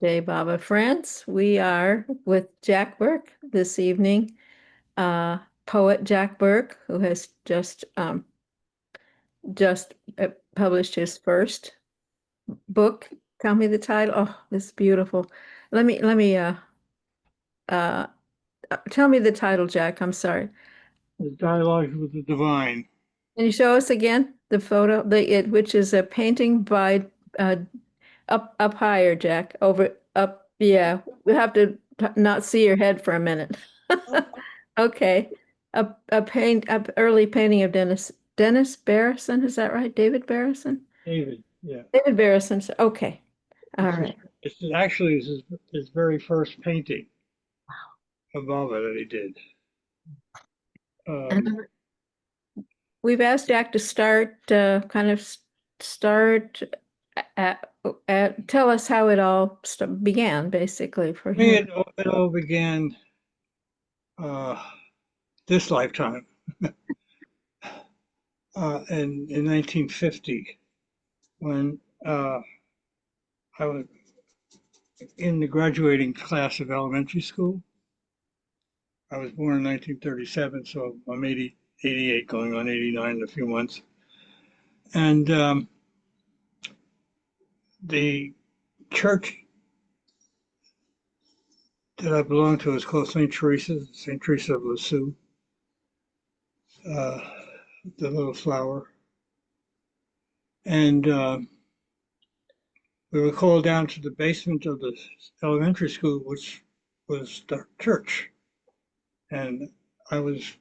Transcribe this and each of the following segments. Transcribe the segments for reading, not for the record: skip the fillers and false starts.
Day Baba Friends. We are with Jack Burke this evening. Poet Jack Burke, who has just published his first book. Tell me the title. Oh, this is beautiful. Let me uh tell me the title, Jack. I'm sorry. The dialogues with the divine. Can you show us again the photo, which is a painting by uh up higher, Jack. Over up, yeah. We have to not see your head for a minute. Okay. A early painting of Dennis Barrison, is that right? David Barrison? David, yeah. David Barrison. Okay. All It's right. actually his very first painting above it that he did. Um, And we've asked Jack to start kind of start tell us how it all began, basically, for I mean, him. it all began uh, this lifetime in 1950 when I was in the graduating class of elementary school. I was born in 1937, so I'm 88, going on 89 in a few months. And the church that I belong to is called St. Teresa of Lisieux, uh, the little flower. And we were called down to the basement of the elementary school, which was the church. And I was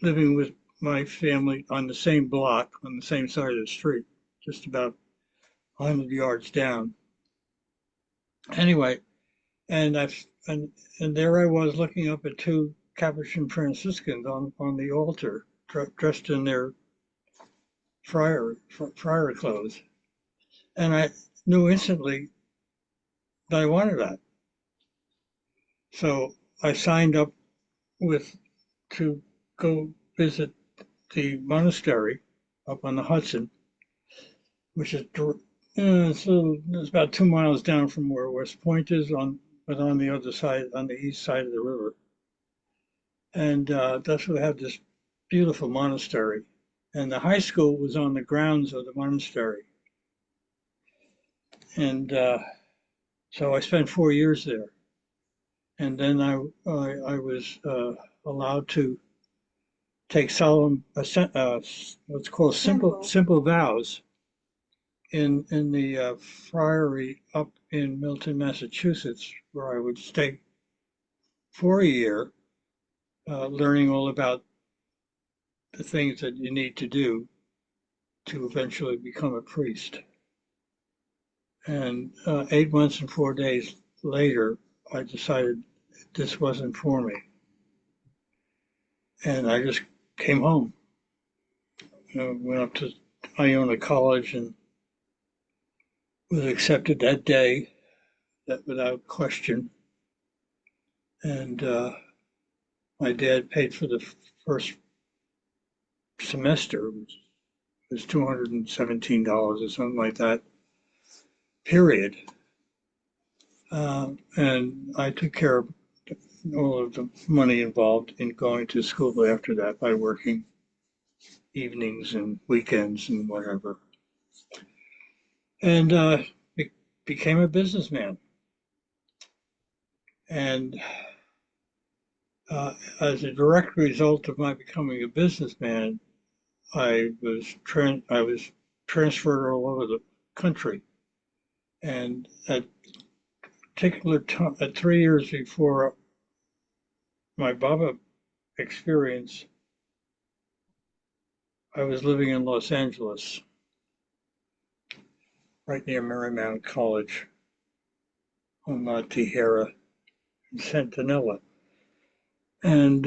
living with my family on the same block, on the same side of the street, just about 100 yards down. Anyway, and I and there I was looking up at two Capuchin Franciscans on the altar, dressed in their friar clothes, and I knew instantly that I wanted that. So I signed up with to go visit the monastery up on the Hudson, which is it's about 2 miles down from where West Point is but on the other side, on the east side of the river. And that's where we have this beautiful monastery. And the high school was on the grounds of the monastery. And so I spent 4 years there. And then I was allowed to take solemn, what's called simple vows in the friary up in Milton, Massachusetts, where I would stay for a year, learning all about the things that you need to do to eventually become a priest. And 8 months and 4 days later, I decided this wasn't for me. And I just came home. Went up to Iona College and was accepted that day, that without question. And my dad paid for the first semester, which was $217 or something like that, period. And I took care of all of the money involved in going to school after that by working evenings and weekends and whatever. And became a businessman. And as a direct result of my becoming a businessman, I was transferred all over the country. And at particular time, at 3 years before my Baba experience, I was living in Los Angeles, right near Marymount College on La Tijera and Centinela. And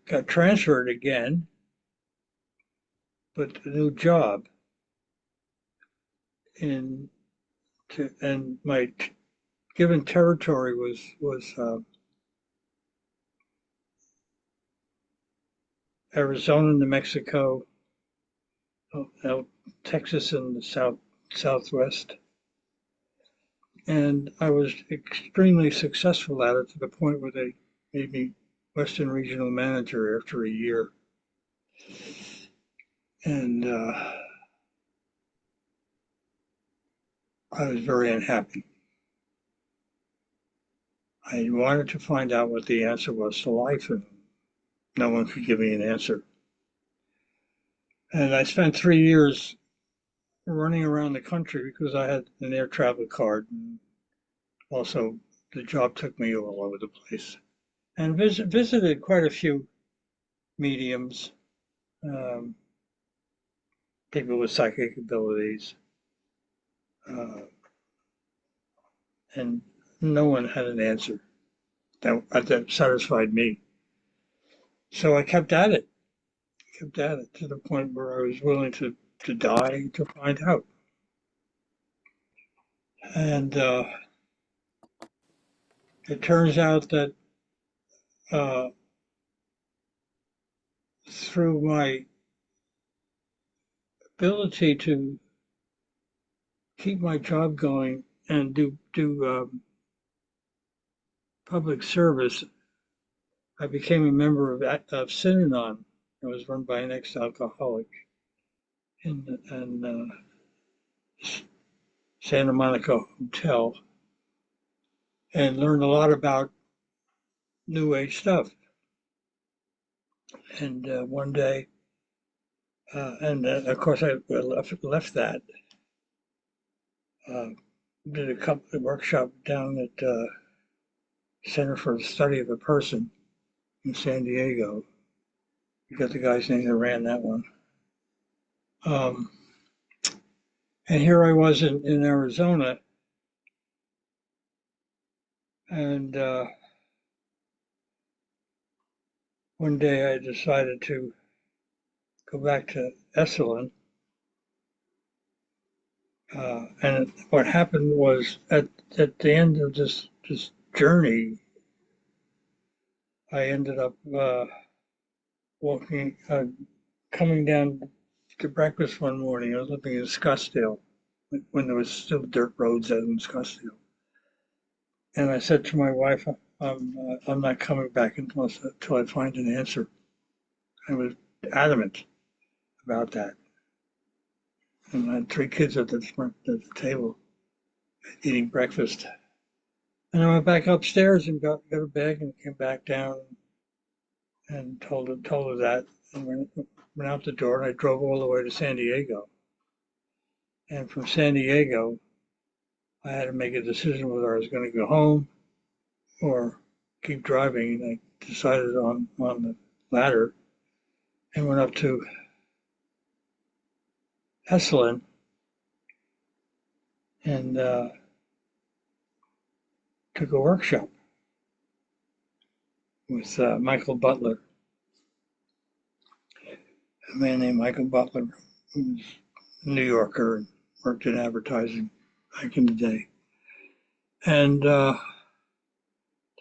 got transferred again, but a new job in and my given territory was Arizona, New Mexico, out Texas and the southwest. And I was extremely successful at it to the point where they made me Western Regional Manager after a year. And I was very unhappy. I wanted to find out what the answer was to life, and no one could give me an answer. And I spent 3 years running around the country because I had an air travel card. And also, the job took me all over the place. And visited quite a few mediums, um, people with psychic abilities, uh, and no one had an answer that satisfied me. So I kept at it to the point where I was willing to die to find out. And it turns out that uh, through my ability to keep my job going and do public service, I became a member of Synanon. It was run by an ex-alcoholic in Santa Monica Hotel, and learned a lot about New Age stuff. And one day, and of course, I left that. Uh, did a couple of workshop down at Center for the Study of the Person in San Diego. You got the guy's name that ran that one. Um, and here I was in Arizona, and one day I decided to go back to Esalen. And what happened was at the end of this journey, I ended up walking, coming down to breakfast one morning. I was living in Scottsdale when there was still dirt roads out in Scottsdale. And I said to my wife, I'm not coming back until I find an answer. I was adamant about that. And I had 3 kids at the table eating breakfast. And I went back upstairs and got a bag and came back down and told her that, and went out the door, and I drove all the way to San Diego. And from San Diego, I had to make a decision whether I was going to go home or keep driving. And I decided on the latter and went up to Esalen and took a workshop with Michael Butler, a man named Michael Butler, who was a New Yorker and worked in advertising back in the day. And the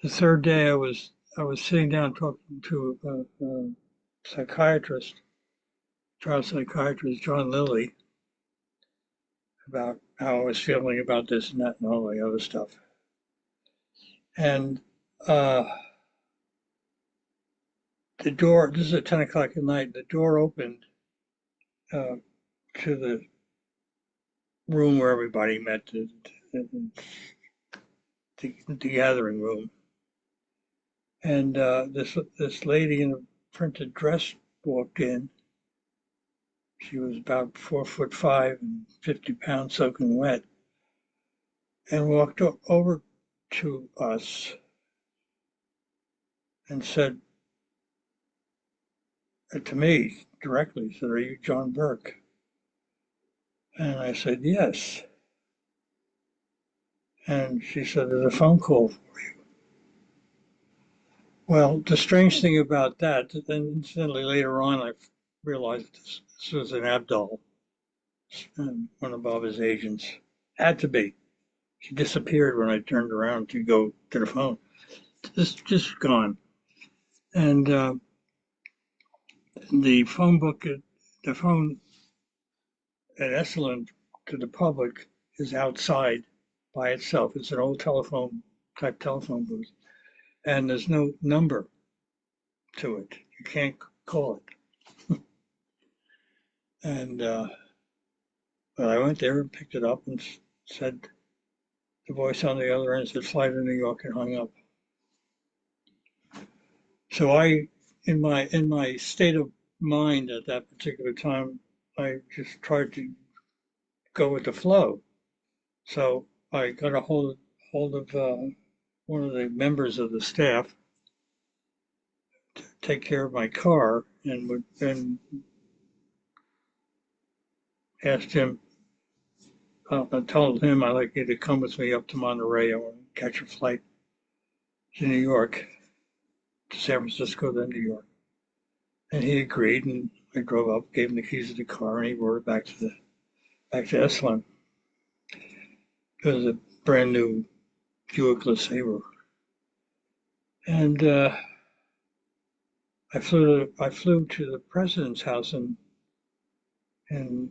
third day, I was sitting down talking to a psychiatrist, child psychiatrist, John Lilly, about how I was feeling about this and that and all the other stuff. And the door, this is at 10 o'clock at night, the door opened to the room where everybody met, the gathering room. And this lady in a printed dress walked in. She was about 4'5" and 50 pounds soaking wet, and walked over to us and said to me directly, said, "Are you John Burke?" And I said, "Yes." And she said, "There's a phone call for you." Well, the strange thing about that, then incidentally later on, I realized this was an Abdul, one of Bob's agents. Had to be. She disappeared when I turned around to go to the phone. Just gone. And the phone book, the phone at Esalen to the public is outside by itself. It's an old telephone booth, and there's no number to it. You can't call it. And but I went there and picked it up and said, the voice on the other end said, "Fly to New York," and hung up. So in my state of mind at that particular time, I just tried to go with the flow. So I got a hold of one of the members of the staff to take care of my car, and asked him. I told him I'd like you to come with me up to Monterey. I want to catch a flight to New York, to San Francisco, then New York. And he agreed, and I drove up, gave him the keys of the car, and he rode it back to Esalen. It was a brand new Buick LeSabre. And I flew to the president's house in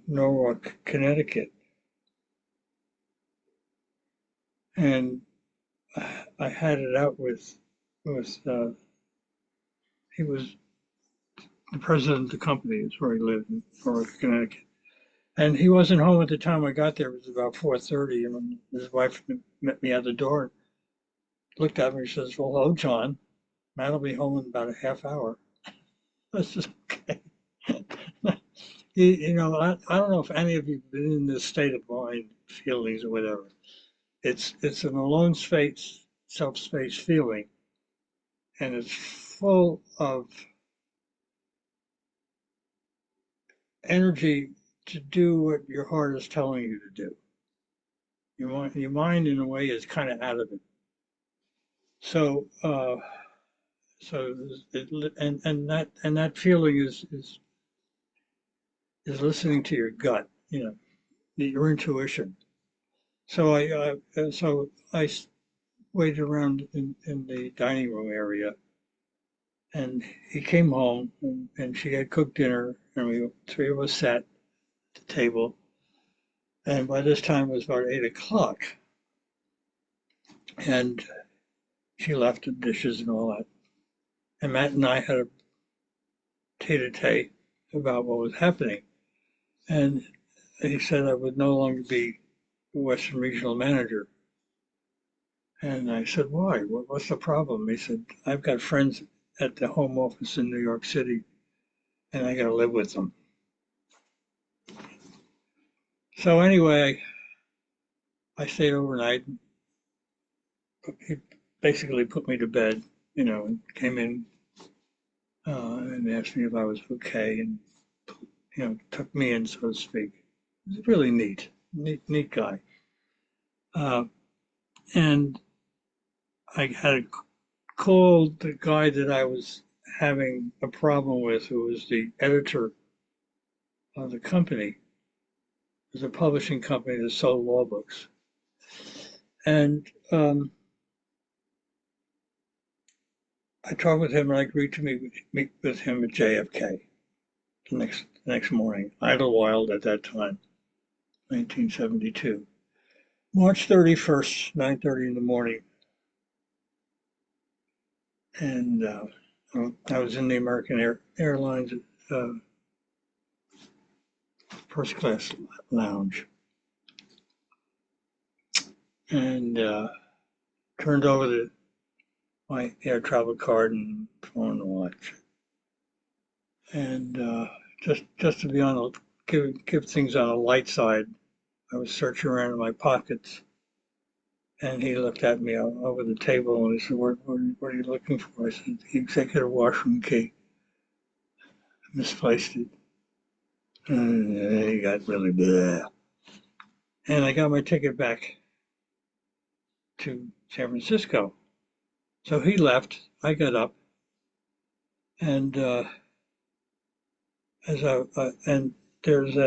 Norwalk, Connecticut, and I had it out with he was the president of the company. Is where he lived in Norwalk, Connecticut, and he wasn't home at the time I got there. It was about 4:30, and when his wife met me at the door, looked at me and says, "Well, hello, John. Matt will be home in about a half hour." I said, "Okay." I don't know if any of you have been in this state of mind, feelings, or whatever. It's an alone space, self-space feeling, and it's full of energy to do what your heart is telling you to do. Your mind, in a way, is kind of out of it. So, and that feeling is listening to your gut, your intuition. So I waited around in the dining room area, and he came home, and she had cooked dinner, and we three of us sat at the table. And by this time it was about 8 o'clock, and she left the dishes and all that. And Matt and I had a tete-a-tete about what was happening. And he said I would no longer be the Western Regional Manager. And I said, why? What's the problem? He said, I've got friends at the home office in New York City, and I got to live with them. So anyway, I stayed overnight. He basically put me to bed, and came in and asked me if I was okay, and took me in, so to speak. It was really neat guy. Uh, and I had called the guy that I was having a problem with, who was the editor of the company. It was a publishing company that sold law books. And I talked with him, and I agreed to meet with him at JFK the next morning, Idlewild at that time, 1972. March 31st, 9:30 in the morning. And I was in the American Airlines first class lounge, and turned over my air travel card and phone and all that shit. And just to be on give things on a light side, I was searching around in my pockets, and he looked at me over the table and he said, what are you looking for? I said, the executive washroom key. I misplaced it. And he got really bad. And I got my ticket back to San Francisco. So he left. I got up, and and there's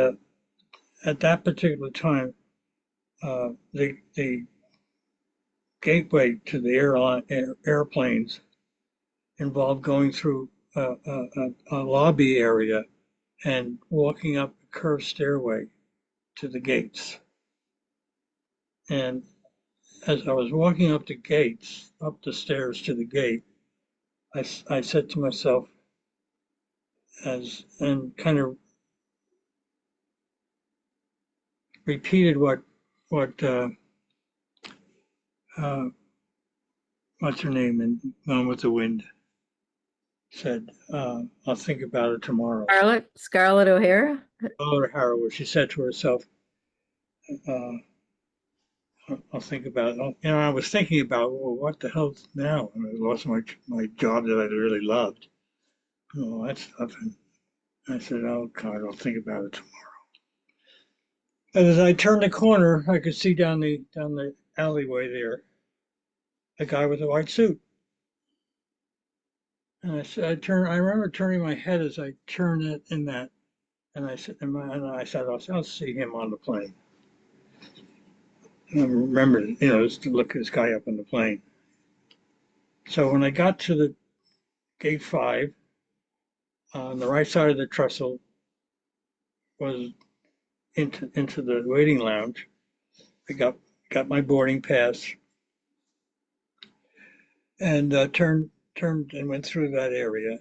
at that particular time, the gateway to the airplanes involved going through a lobby area and walking up a curved stairway to the gates. And as I was walking up the gates, up the stairs to the gate, I said to myself, and kind of repeated what uh, what's her name in Gone with the Wind said. I'll think about it tomorrow. Scarlett O'Hara? Oh, Harrow, she said to herself, uh, I'll think about it. I was thinking about, well, what the hell now? I lost my job that I really loved. All that stuff. And I said, oh, God, I'll think about it tomorrow. And as I turned the corner, I could see down the alleyway there a guy with a white suit. And I remember turning my head as I turned it in that, and I said, I'll see him on the plane. And I remember, just to look this guy up on the plane. So when I got to the gate 5, on the right side of the trestle was into the waiting lounge. I got my boarding pass and turned and went through that area,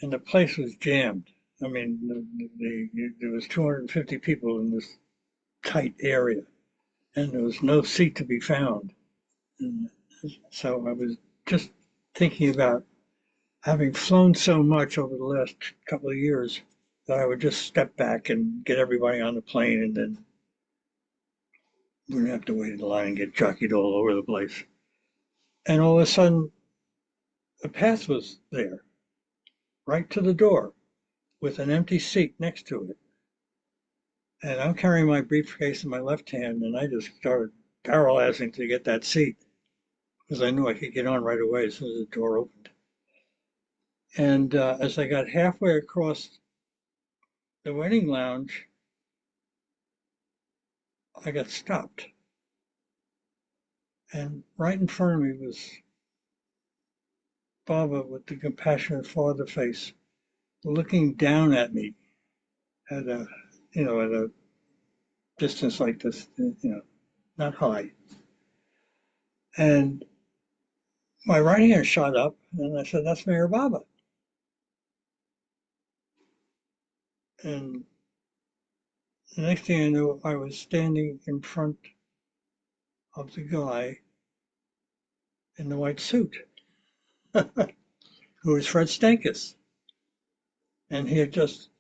and the place was jammed. I mean, there was 250 people in this tight area, and there was no seat to be found. And so I was just thinking about having flown so much over the last couple of years that I would just step back and get everybody on the plane, and then we wouldn't have to wait in line and get jockeyed all over the place. And all of a sudden, a pass was there, right to the door, with an empty seat next to it. And I'm carrying my briefcase in my left hand, and I just started paralyzing to get that seat because I knew I could get on right away as soon as the door opened. And as I got halfway across the waiting lounge, I got stopped. And right in front of me was Baba with the compassionate father face, looking down at me at a distance like this, not high. And my right hand shot up, and I said, "That's Mayor Baba." And the next thing I knew, I was standing in front of the guy in the white suit, who was Fred Stankus, and he had just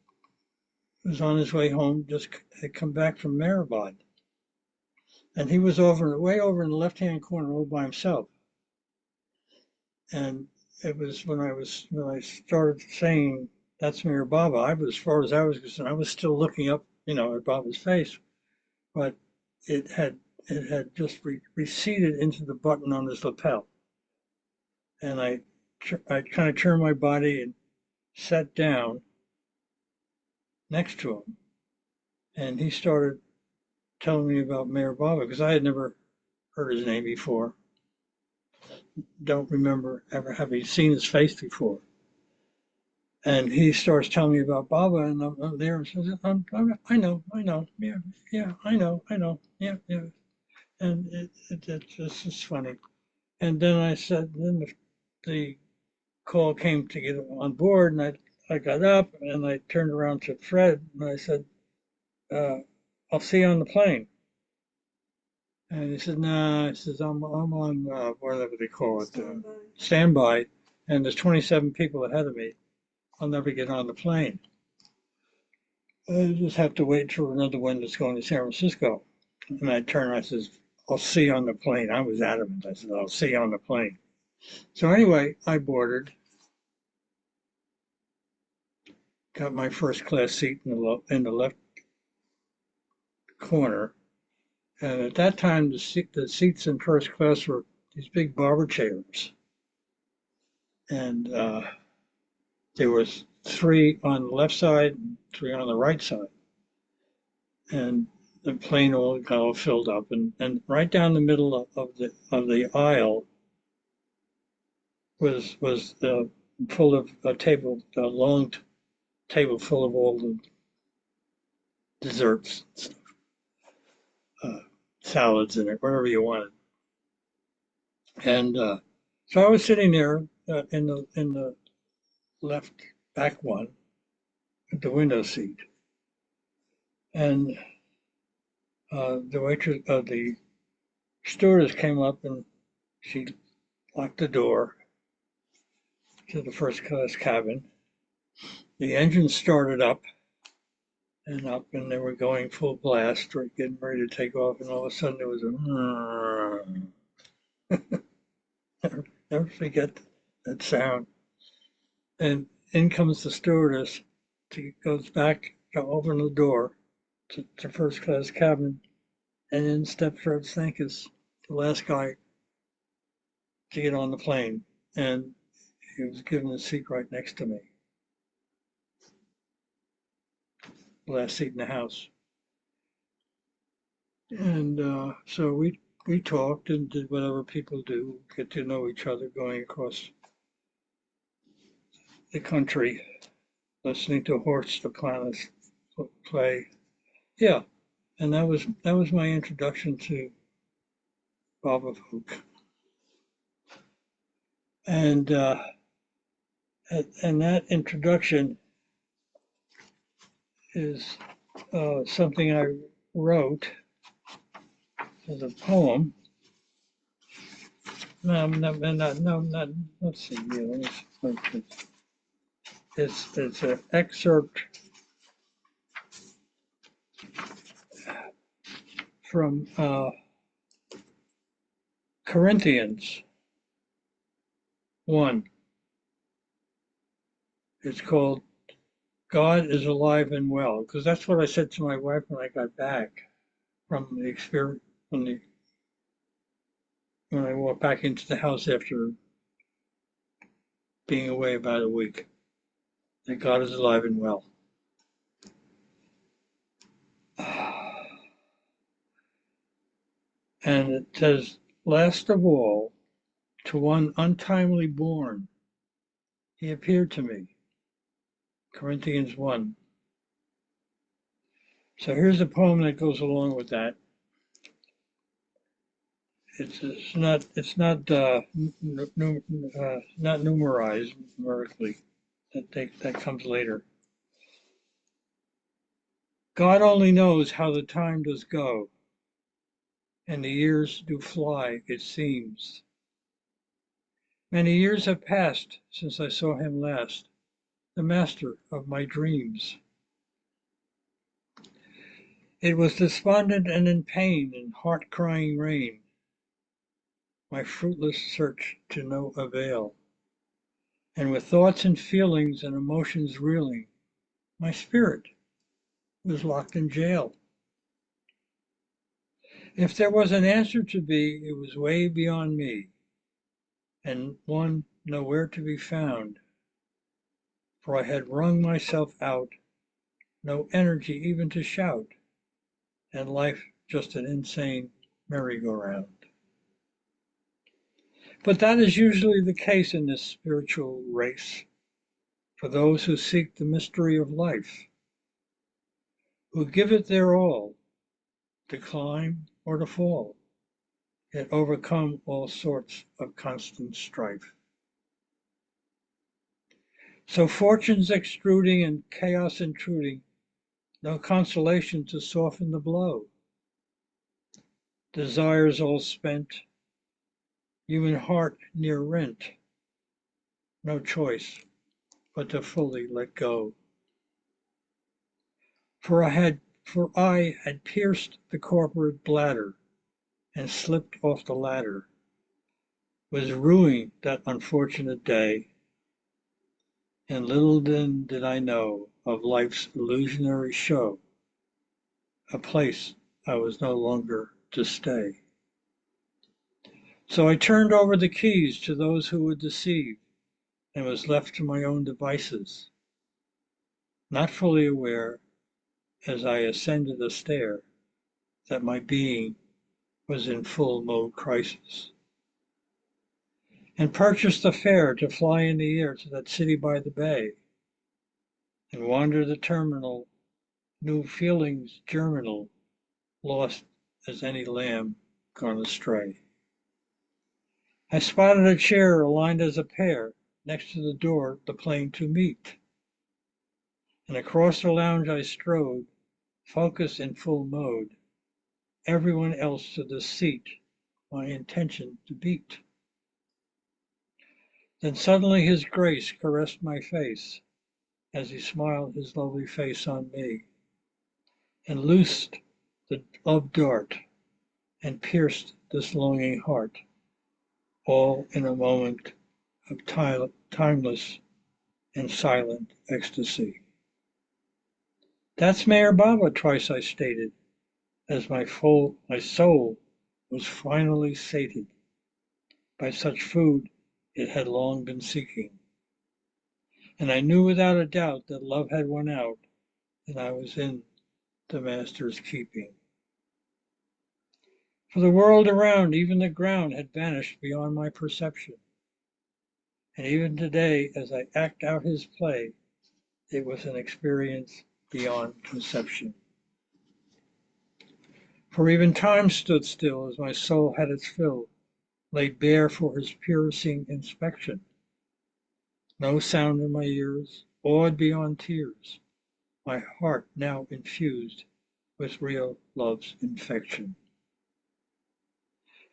was on his way home, just had come back from Maribod, and he was way over in the left-hand corner, all by himself. And it was when I started saying that's Mayor Baba, as far as I was concerned, I was still looking up, at Baba's face, but it had just receded into the button on his lapel. And I kind of turned my body and sat down next to him. And he started telling me about Mayor Baba because I had never heard his name before. Don't remember ever having seen his face before. And he starts telling me about Baba, and I'm there and says, I know, yeah, I know, yeah. And it's just funny. And then the call came to get on board, and I got up and I turned around to Fred and I said, I'll see you on the plane. And he said, "Nah," he says, I'm on whatever they call it, standby, and there's 27 people ahead of me. I'll never get on the plane. I just have to wait for another one that's going to San Francisco. And I turned, I says, I'll see you on the plane. I was adamant. I said, I'll see you on the plane. So anyway, I boarded, got my first class seat in the left corner. And at that time, the seats in first class were these big barber chairs. And there was 3 on the left side and 3 on the right side. And the plane all got all filled up. And right down the middle of the aisle was full of a long table full of all the desserts and stuff. salads in it, whatever you wanted. And so I was sitting there in the left back one at the window seat, and the stewardess came up and she locked the door to the first class cabin. The engine started up and up, and they were going full blast, or getting ready to take off, and all of a sudden there was a never forget that sound. And in comes the stewardess. She goes back to open the door to first class cabin, and in stepped Fred Stankus, the last guy to get on the plane, and he was given a seat right next to me, last seat in the house. And so we talked and did whatever people do, get to know each other going across the country, listening to Horst the Planet play. Yeah, and that was my introduction to Baba Folk. And that introduction is something I wrote as a poem. No, let's see. Yeah, it's an excerpt from Corinthians 1. It's called God is Alive and Well, because that's what I said to my wife when I got back from the experience, when I walked back into the house after being away about a week, that God is alive and well. And it says, last of all, to one untimely born, he appeared to me. Corinthians 1. So here's a poem that goes along with that. It's not not numerized numerically. That comes later. God only knows how the time does go, and the years do fly, it seems. Many years have passed since I saw him last, the master of my dreams. It was despondent and in pain and heart-crying rain, my fruitless search to no avail. And with thoughts and feelings and emotions reeling, my spirit was locked in jail. If there was an answer to be, it was way beyond me, and one nowhere to be found, for I had wrung myself out, no energy even to shout, and life just an insane merry-go-round. But that is usually the case in this spiritual race, for those who seek the mystery of life, who give it their all, to climb or to fall, yet overcome all sorts of constant strife. So fortunes extruding and chaos intruding, no consolation to soften the blow. Desires all spent, human heart near rent, no choice but to fully let go. For I had pierced the corporate bladder and slipped off the ladder, was ruined that unfortunate day, and little then did I know of life's illusionary show, a place I was no longer to stay. So I turned over the keys to those who would deceive, and was left to my own devices, not fully aware, as I ascended a stair, that my being was in full mode crisis, and purchased a fare to fly in the air to that city by the bay, and wander the terminal, new feelings germinal, lost as any lamb gone astray. I spotted a chair aligned as a pair next to the door the plane to meet, and across the lounge I strode, focused in full mode, everyone else to the seat my intention to beat. Then suddenly his grace caressed my face as he smiled his lovely face on me, and loosed the love dart and pierced this longing heart, all in a moment of timeless and silent ecstasy. That's Mayor Baba, twice I stated, as my soul was finally sated by such food it had long been seeking. And I knew without a doubt that love had won out, and I was in the Master's keeping. For the world around, even the ground, had vanished beyond my perception. And even today, as I act out his play, it was an experience beyond conception. For even time stood still as my soul had its fill, laid bare for his piercing inspection. No sound in my ears, awed beyond tears, my heart now infused with real love's infection.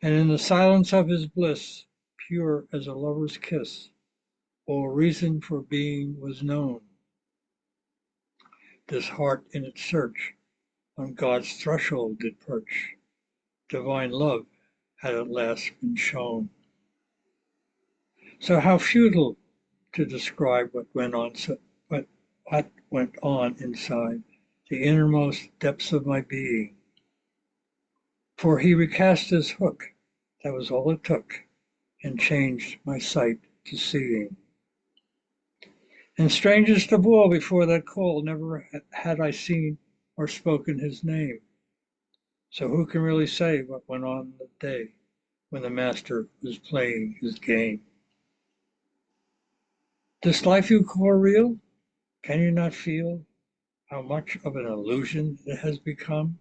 And in the silence of his bliss, pure as a lover's kiss, all reason for being was known. This heart in its search on God's threshold did perch. Divine love had at last been shown. So how futile to describe what went on inside the innermost depths of my being. For he recast his hook, that was all it took, and changed my sight to seeing. And strangest of all, before that call, never had I seen or spoken his name. So who can really say what went on that day when the Master was playing his game? This life you call real, can you not feel how much of an illusion it has become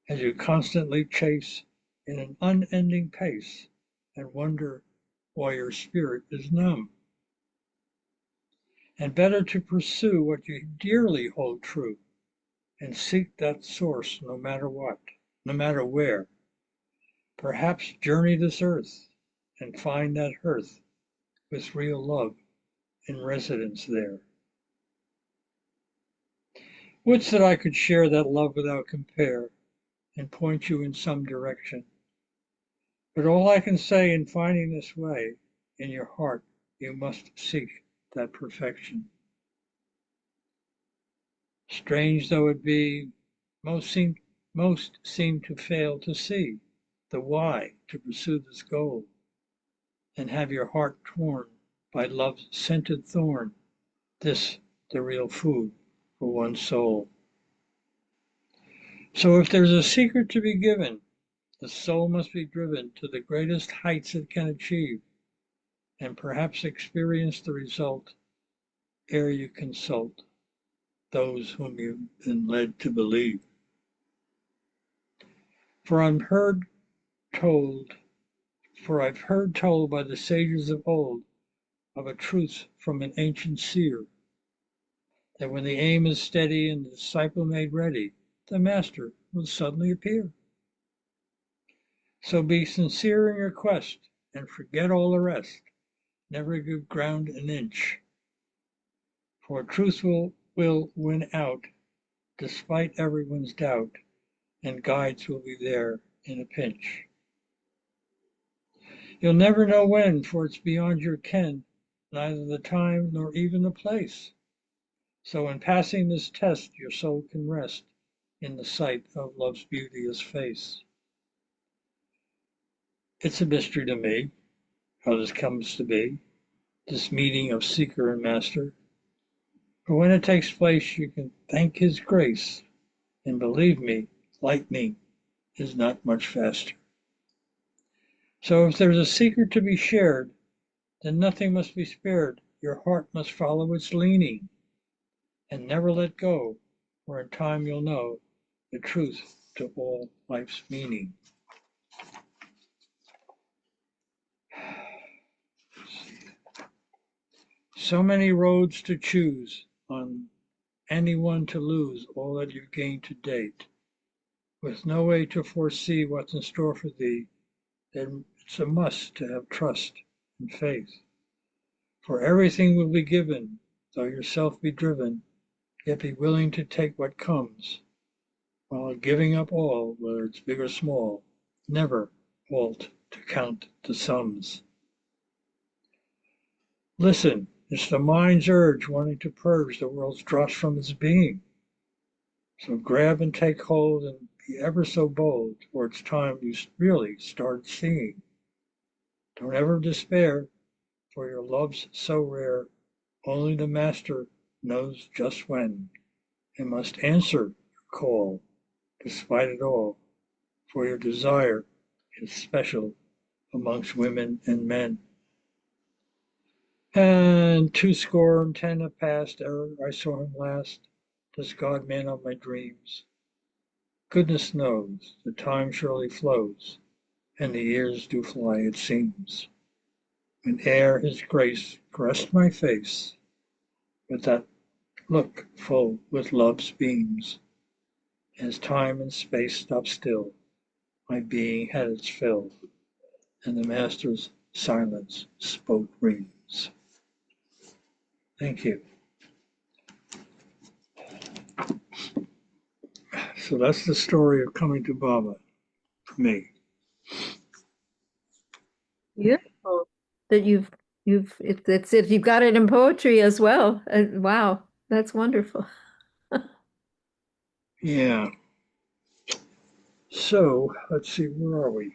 as you constantly chase in an unending pace and wonder why your spirit is numb? And better to pursue what you dearly hold true and seek that source no matter what, no matter where. Perhaps journey this earth and find that hearth with real love in residence there. Would that I could share that love without compare and point you in some direction. But all I can say in finding this way, in your heart you must seek that perfection. Strange though it be, most seem to fail to see the why to pursue this goal, and have your heart torn by love's scented thorn, this the real food for one's soul. So if there's a secret to be given, the soul must be driven to the greatest heights it can achieve, and perhaps experience the result ere you consult those whom you've been led to believe. For I'm heard told, for I've heard told by the sages of old of a truth from an ancient seer, that when the aim is steady and the disciple made ready, the master will suddenly appear. So be sincere in your quest and forget all the rest. Never give ground an inch, for truth will win out despite everyone's doubt, and guides will be there in a pinch. You'll never know when, for it's beyond your ken, neither the time nor even the place. So in passing this test, your soul can rest in the sight of love's beauteous face. It's a mystery to me how this comes to be, this meeting of seeker and master. For when it takes place, you can thank his grace, and believe me, lightning is not much faster. So if there's a secret to be shared, then nothing must be spared. Your heart must follow its leaning, and never let go, for in time you'll know the truth to all life's meaning. So many roads to choose, on any one to lose all that you've gained to date, with no way to foresee what's in store for thee, then it's a must to have trust and faith. For everything will be given, though yourself be driven, yet be willing to take what comes, while giving up all, whether it's big or small, never halt to count the sums. Listen, it's the mind's urge wanting to purge the world's dross from its being. So grab and take hold and be ever so bold, for it's time you really start seeing. Don't ever despair, for your love's so rare, only the master knows just when, and must answer your call, despite it all, for your desire is special amongst women and men. And 210 have passed ere I saw him last, this God-man of my dreams. Goodness knows, the time surely flows, and the years do fly, it seems. When ere his grace caressed my face, with that look full with love's beams, as time and space stopped still, my being had its fill, and the master's silence spoke reams. Thank you. So that's the story of coming to Baba for me. Beautiful. That it's it. You've got it in poetry as well. Wow, that's wonderful. Yeah. So let's see, where are we?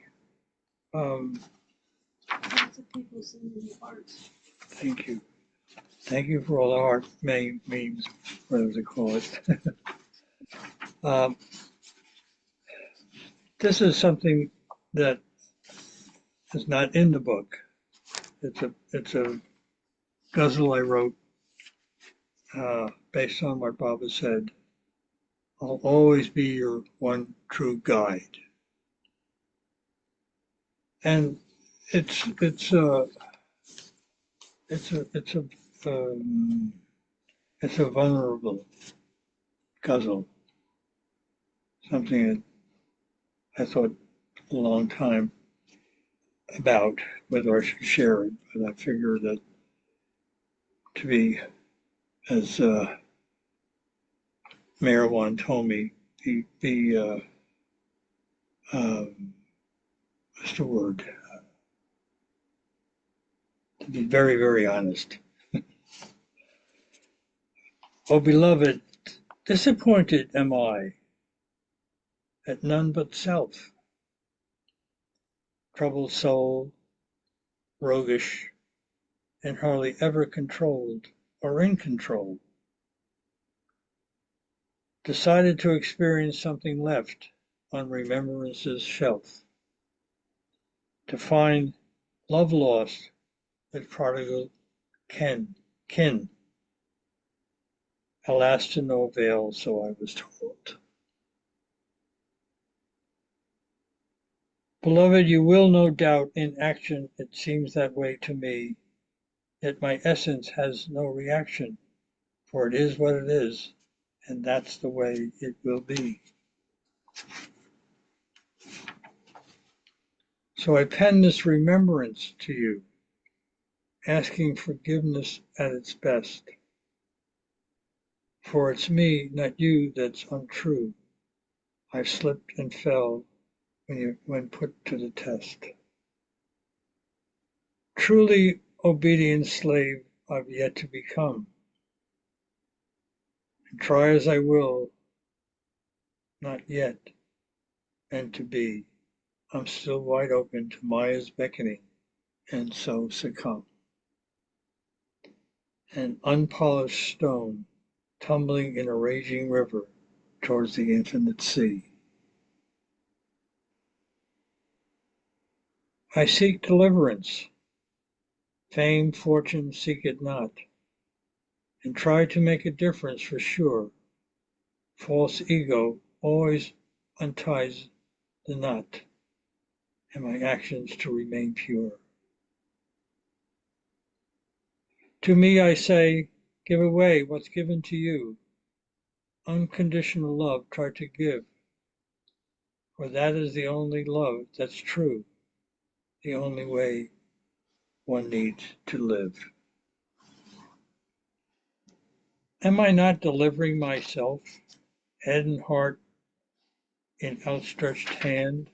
Lots of people sending you hearts. Thank you. Thank you for all the heart memes, whatever they call it. This is something that is not in the book. It's a ghazal I wrote based on what Baba said. I'll always be your one true guide. And it's it's a it's a it's a um, it's a vulnerable ghazal. Something that I thought a long time about whether I should share it, but I figure that to be, as Mayor One told me, be what's the word? To be very, very honest. Oh, beloved, disappointed am I at none but self, troubled soul, roguish, and hardly ever controlled or in control. Decided to experience something left on remembrance's shelf, to find love lost with prodigal kin. Alas, to no avail, so I was told. Beloved, you will no doubt in action, it seems that way to me, yet my essence has no reaction, for it is what it is, and that's the way it will be. So I pen this remembrance to you, asking forgiveness at its best. For it's me, not you, that's untrue. I've slipped and fell when put to the test. Truly obedient slave I've yet to become, and try as I will, not yet, and to be. I'm still wide open to Maya's beckoning, and so succumb. An unpolished stone tumbling in a raging river towards the infinite sea. I seek deliverance. Fame, fortune, seek it not, and try to make a difference for sure. False ego always unties the knot, and my actions to remain pure. To me, I say, give away what's given to you. Unconditional love try to give, for that is the only love that's true, the only way one needs to live. Am I not delivering myself, head and heart in outstretched hand,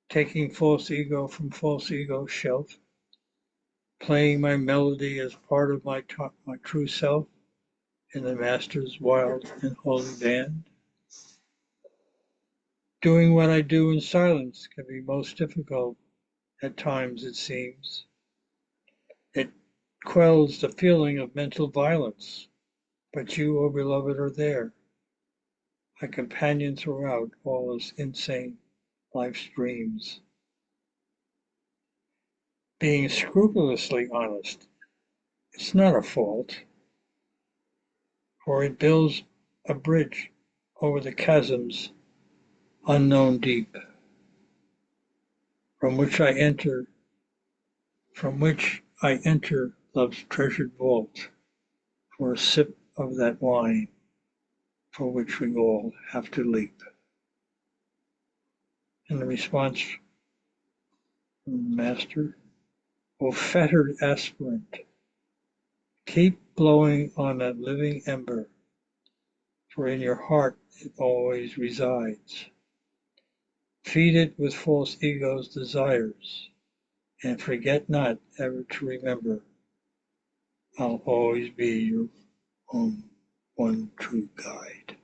taking false ego from false ego shelf, playing my melody as part of my true self in the Master's wild and holy band? Doing what I do in silence can be most difficult at times, it seems. It quells the feeling of mental violence, but you, O beloved, are there, a companion throughout all this insane life's dreams. Being scrupulously honest, it's not a fault, for it builds a bridge over the chasms unknown deep, from which I enter, love's treasured vault, for a sip of that wine for which we all have to leap. And the response from the Master, O fettered aspirant, keep blowing on that living ember, for in your heart it always resides. Feed it with false ego's desires, and forget not ever to remember, I'll always be your own one true guide.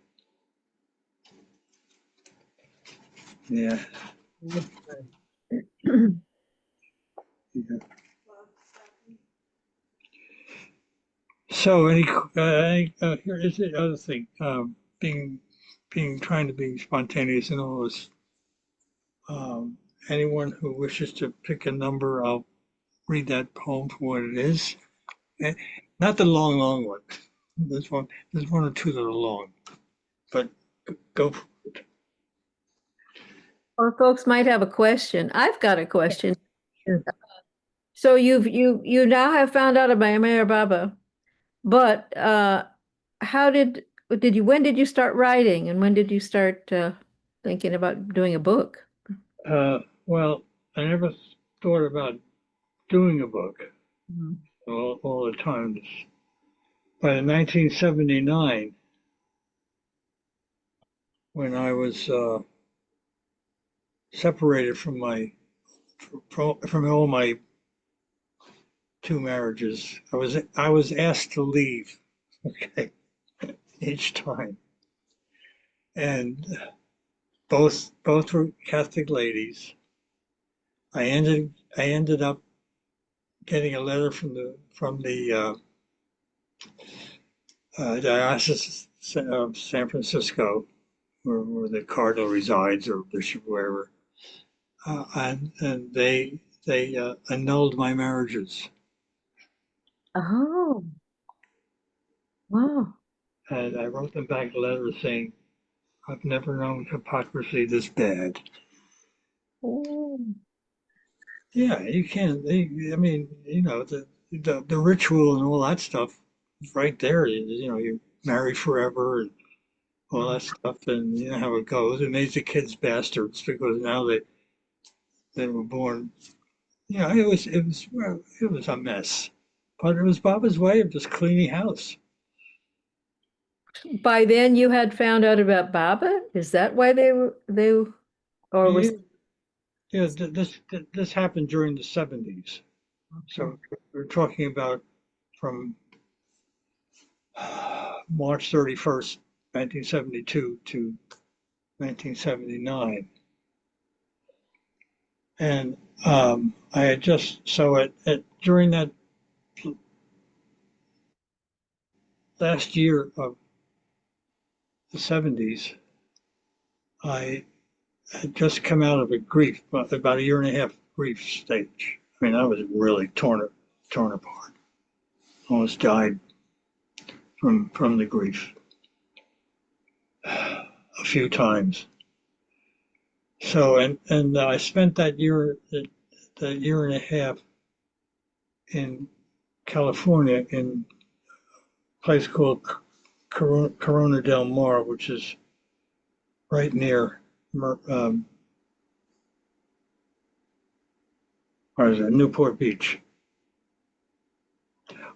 Yeah. Yeah. So, here is the other thing. Being, trying to be spontaneous and all this. Um, Anyone who wishes to pick a number, I'll read that poem for what it is. Not the long, long one. There's one or two that are long, but go. Or folks might have a question. I've got a question. Sure. So you now have found out about Mayor Baba, but how did you when did you start writing and when did you start thinking about doing a book? Well, I never thought about doing a book Mhm. all the time. But in 1979, when I was separated from all my two marriages, I was asked to leave. Okay, each time, and both were Catholic ladies. I ended up getting a letter from the diocese of San Francisco, where the cardinal resides or bishop, wherever, and they annulled my marriages. Oh, wow. And I wrote them back a letter saying, I've never known hypocrisy this bad. Oh. Yeah, you can't. I mean, the ritual and all that stuff is right there. You marry forever and all that stuff, and you know how it goes. It makes the kids bastards because now they were born. It was a mess, but it was Baba's way of just cleaning house. By then you had found out about Baba? Is that why they or was Yeah, yeah. This happened during the 70s, okay. so we're talking about from March 31st, 1972 to 1979. And I had just, so during that last year of the 70s, I had just come out of a grief, about a year and a half grief stage. I mean, I was really torn apart. Almost died from the grief. a few times. So, and I spent that year and a half in California in a place called Corona del Mar, which is right near, what is it, Newport Beach.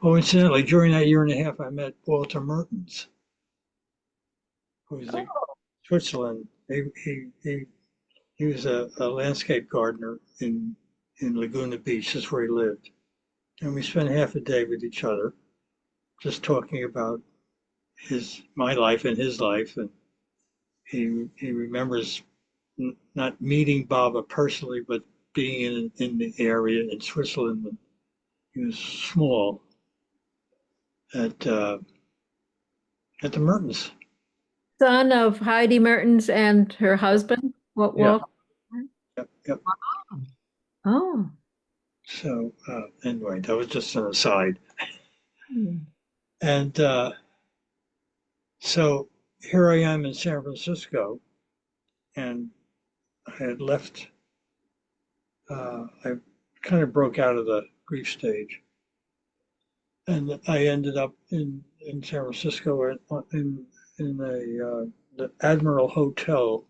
Oh, incidentally, during that year and a half, I met Walter Mertens, who's the Switzerland. He was a landscape gardener in Laguna Beach. That's where he lived. And we spent half a day with each other, just talking about my life and his life. And he remembers not meeting Baba personally, but being in the area in Switzerland when he was small at at the Mertens. Son of Heidi Mertens and her husband. What Yeah, Walter? yep. Oh. So anyway, that was just an aside. Hmm. And so here I am in San Francisco, and I had left. I kind of broke out of the grief stage, and I ended up in San Francisco in the Admiral Hotel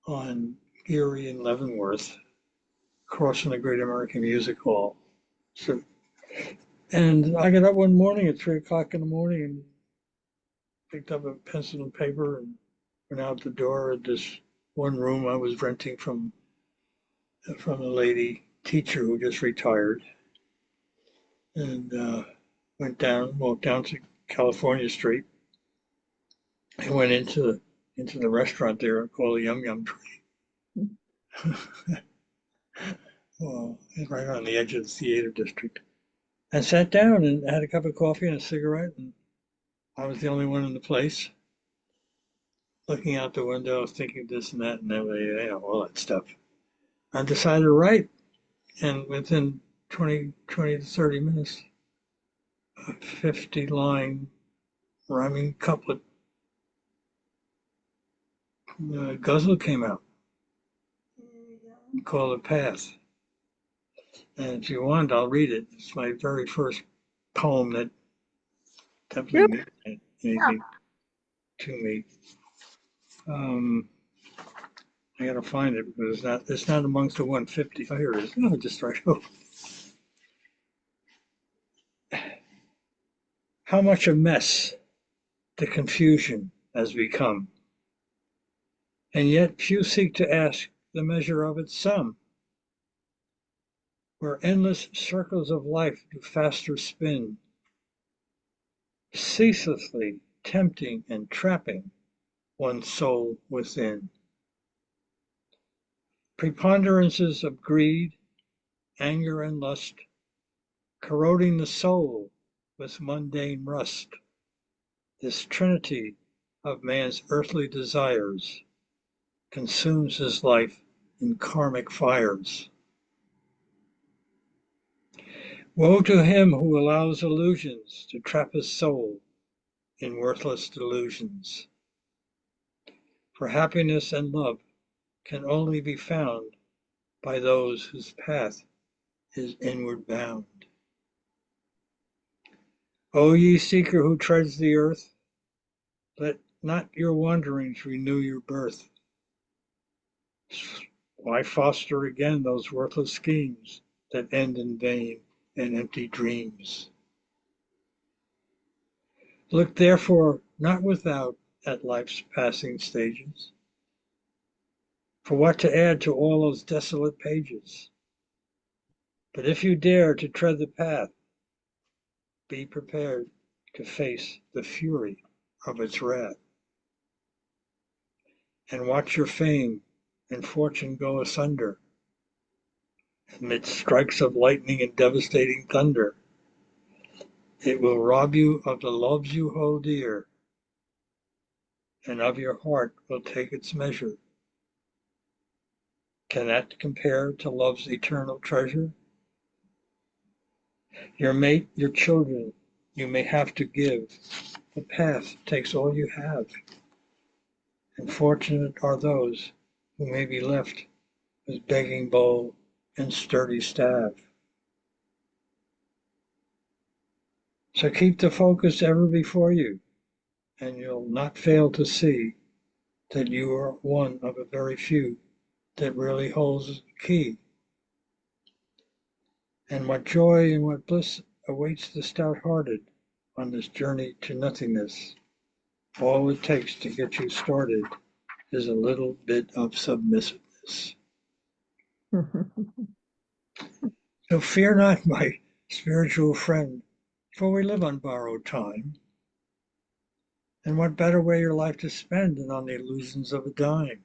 on Erie and Leavenworth, across from the Great American Music Hall. So, and I got up one morning at 3 o'clock in the morning and picked up a pencil and paper and went out the door at this one room I was renting from a lady teacher who just retired, and walked down to California Street, and went into the restaurant there called the Yum Yum Tree. Well, right on the edge of the theater district, and sat down and had a cup of coffee and a cigarette, and I was the only one in the place, looking out the window, thinking this and that and that, you know, all that stuff. I decided to write, and within 20 to 30 minutes, a 50-line rhyming couplet guzzle came out called "A Path." And if you want, I'll read it. It's my very first poem that definitely Sure. meant anything to me. Um, I gotta find it because it's not amongst the 150. Oh, here it is. No, just right over. How much a mess the confusion has become, and yet few seek to ask the measure of its sum, where endless circles of life do faster spin, ceaselessly tempting and trapping one's soul within. Preponderances of greed, anger, and lust, corroding the soul with mundane rust. This trinity of man's earthly desires consumes his life in karmic fires. Woe to him who allows illusions to trap his soul in worthless delusions. For happiness and love can only be found by those whose path is inward bound. O ye seeker who treads the earth, let not your wanderings renew your birth. Why foster again those worthless schemes that end in vain and empty dreams? Look therefore not without at life's passing stages, for what to add to all those desolate pages. But if you dare to tread the path, be prepared to face the fury of its wrath, and watch your fame and fortune go asunder amidst strikes of lightning and devastating thunder. It will rob you of the loves you hold dear, and of your heart will take its measure. Can that compare to love's eternal treasure? Your mate, your children, you may have to give. The path takes all you have. and fortunate are those who may be left with begging bowl and sturdy staff. So keep the focus ever before you, and you'll not fail to see that you are one of a very few that really holds the key. And what joy and what bliss awaits the stout-hearted on this journey to nothingness. All it takes to get you started is a little bit of submissiveness. So fear not, my spiritual friend, for we live on borrowed time. And what better way your life to spend than on the illusions of a dime?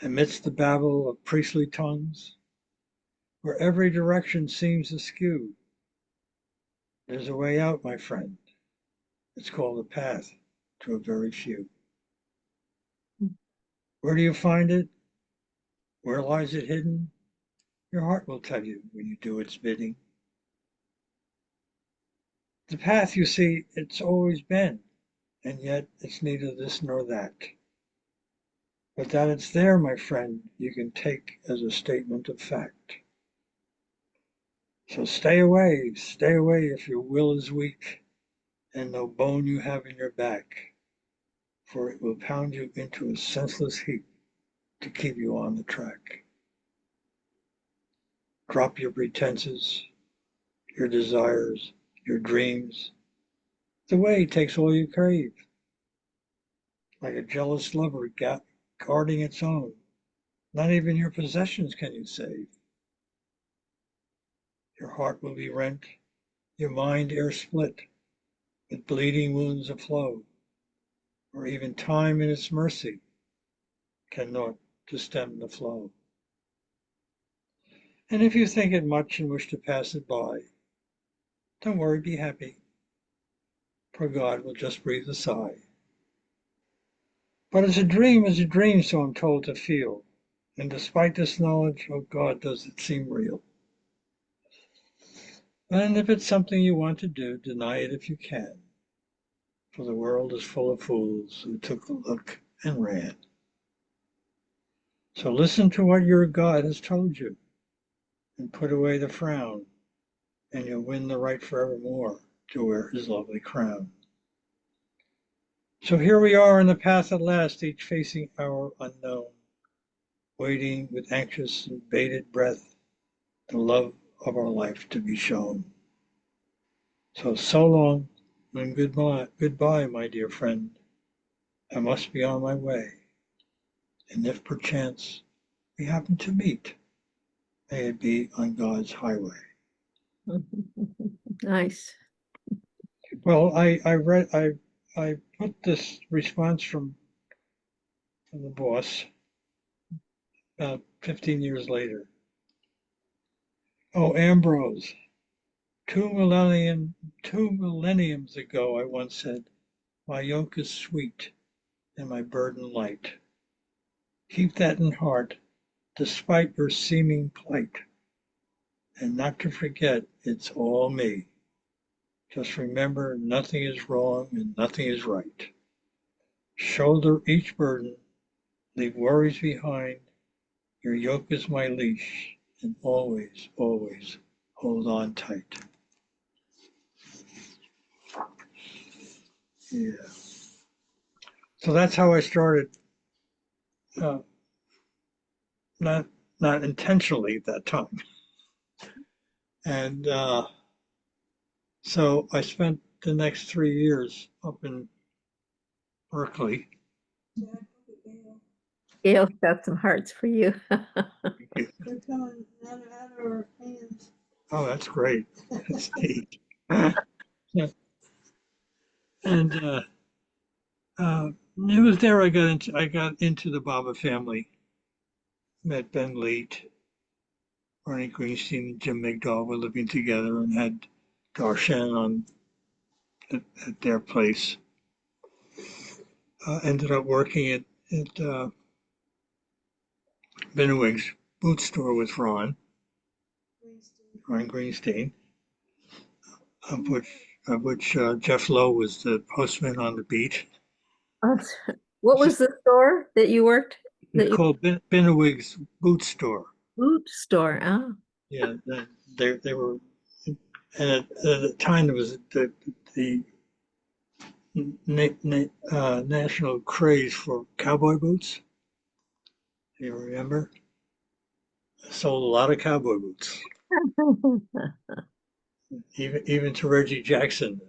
Amidst the babble of priestly tongues, where every direction seems askew, there's a way out, my friend. It's called a path to a very few. Where do you find it? Where lies it hidden? Your heart will tell you when you do its bidding. The path, you see, it's always been, and yet it's neither this nor that. But that it's there, my friend, you can take as a statement of fact. So stay away if your will is weak and no bone you have in your back, for it will pound you into a senseless heap to keep you on the track. Drop your pretenses, your desires, your dreams. The way takes all you crave, like a jealous lover guarding its own. Not even your possessions can you save. Your heart will be rent, your mind ere split, with bleeding wounds aflow, or even time in its mercy can naught to stem the flow. And if you think it much and wish to pass it by, don't worry, be happy, for God will just breathe a sigh. But it's a dream, so I'm told to feel. And despite this knowledge, oh God, does it seem real. And if it's something you want to do, deny it if you can, for the world is full of fools who took a look and ran. So listen to what your God has told you, and put away the frown, and you'll win the right forevermore to wear his lovely crown. So here we are on the path at last, each facing our unknown, waiting with anxious and bated breath the love of our life to be shown. So long and goodbye, my dear friend. I must be on my way, and if perchance we happen to meet, may it be on God's highway. Nice. Well, I put this response from the boss about 15 years later. Oh, Ambrose, two millenniums ago, I once said, my yoke is sweet and my burden light. Keep that in heart, despite your seeming plight, and not to forget it's all me. Just remember, nothing is wrong and nothing is right. Shoulder each burden, leave worries behind. Your yoke is my leash, and always, always hold on tight. Yeah. So that's how I started. Uh, not not intentionally at that time. And so I spent the next 3 years up in Berkeley. Gail's got some hearts for you. They're coming out of our hands. Oh, that's great. That's neat. Yeah. And it was there I got into the Baba family. Met Ben Leet, Barney Greenstein, and Jim McDowell were living together and had Darshan at their place. Ended up working at Benowig's boot store with Ron Greenstein, of which Jeff Lowe was the postman on the beat. What was the store that you worked? It's That you called Benowig's Boot Store. boot store? Oh, Yeah, they were, and at the time there was the national craze for cowboy boots. Do you remember? Sold a lot of cowboy boots, even to Reggie Jackson,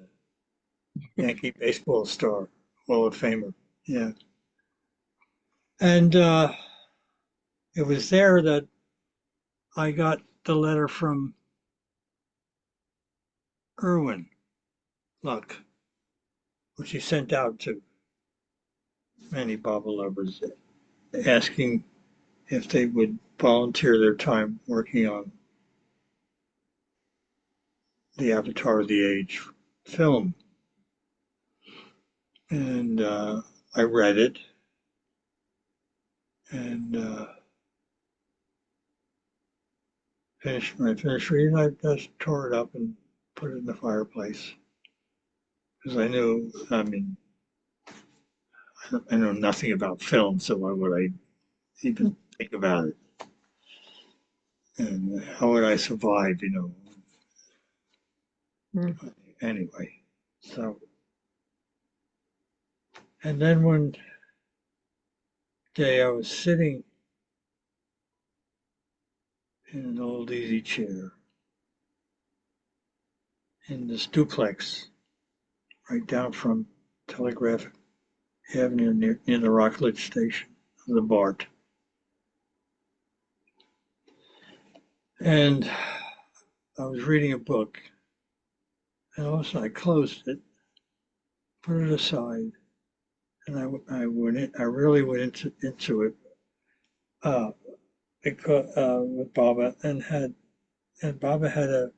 Yankee baseball star, Hall of Famer. Yeah, and it was there that I got the letter from Irwin Luck, which he sent out to many Baba lovers, asking if they would volunteer their time working on the Avatar of the Age film. And I read it, and when I finished reading, I just tore it up and put it in the fireplace because I knew, I mean, I know nothing about film, so why would I even think about it? And how would I survive, you know? mm. Anyway, so, and then one day I was sitting in an old easy chair in this duplex right down from Telegraph Avenue near the Rockledge station of the BART. And I was reading a book, and all of a sudden I closed it, put it aside, and I really went into it because, with Baba, and Baba had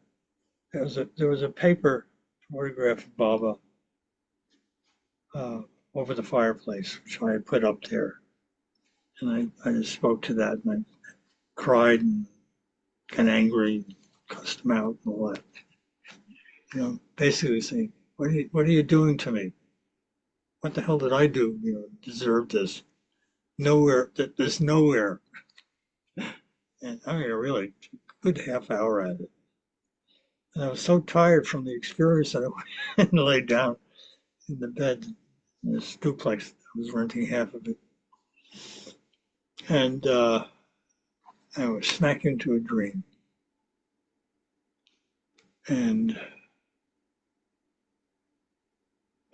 there was a paper photograph of Baba over the fireplace, which I had put up there, and I just spoke to that, and I cried and got angry, cussed him out, and all that. You know, basically saying, what are you doing to me? What the hell did I do? You know, deserve this? Nowhere, there's nowhere. And I mean, really, a good half hour at it. And I was so tired from the experience that I went and laid down in the bed in this duplex. I was renting half of it. And I was smack into a dream. And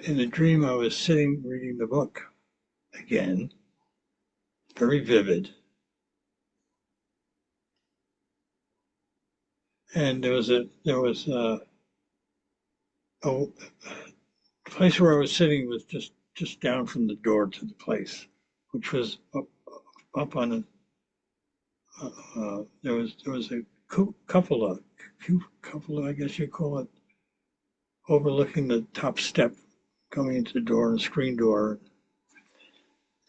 in the dream, I was sitting reading the book again, very vivid. And a place where I was sitting was just down from the door to the place, which was up on a there was a couple of, I guess you call it, overlooking the top step coming into the door, and a screen door,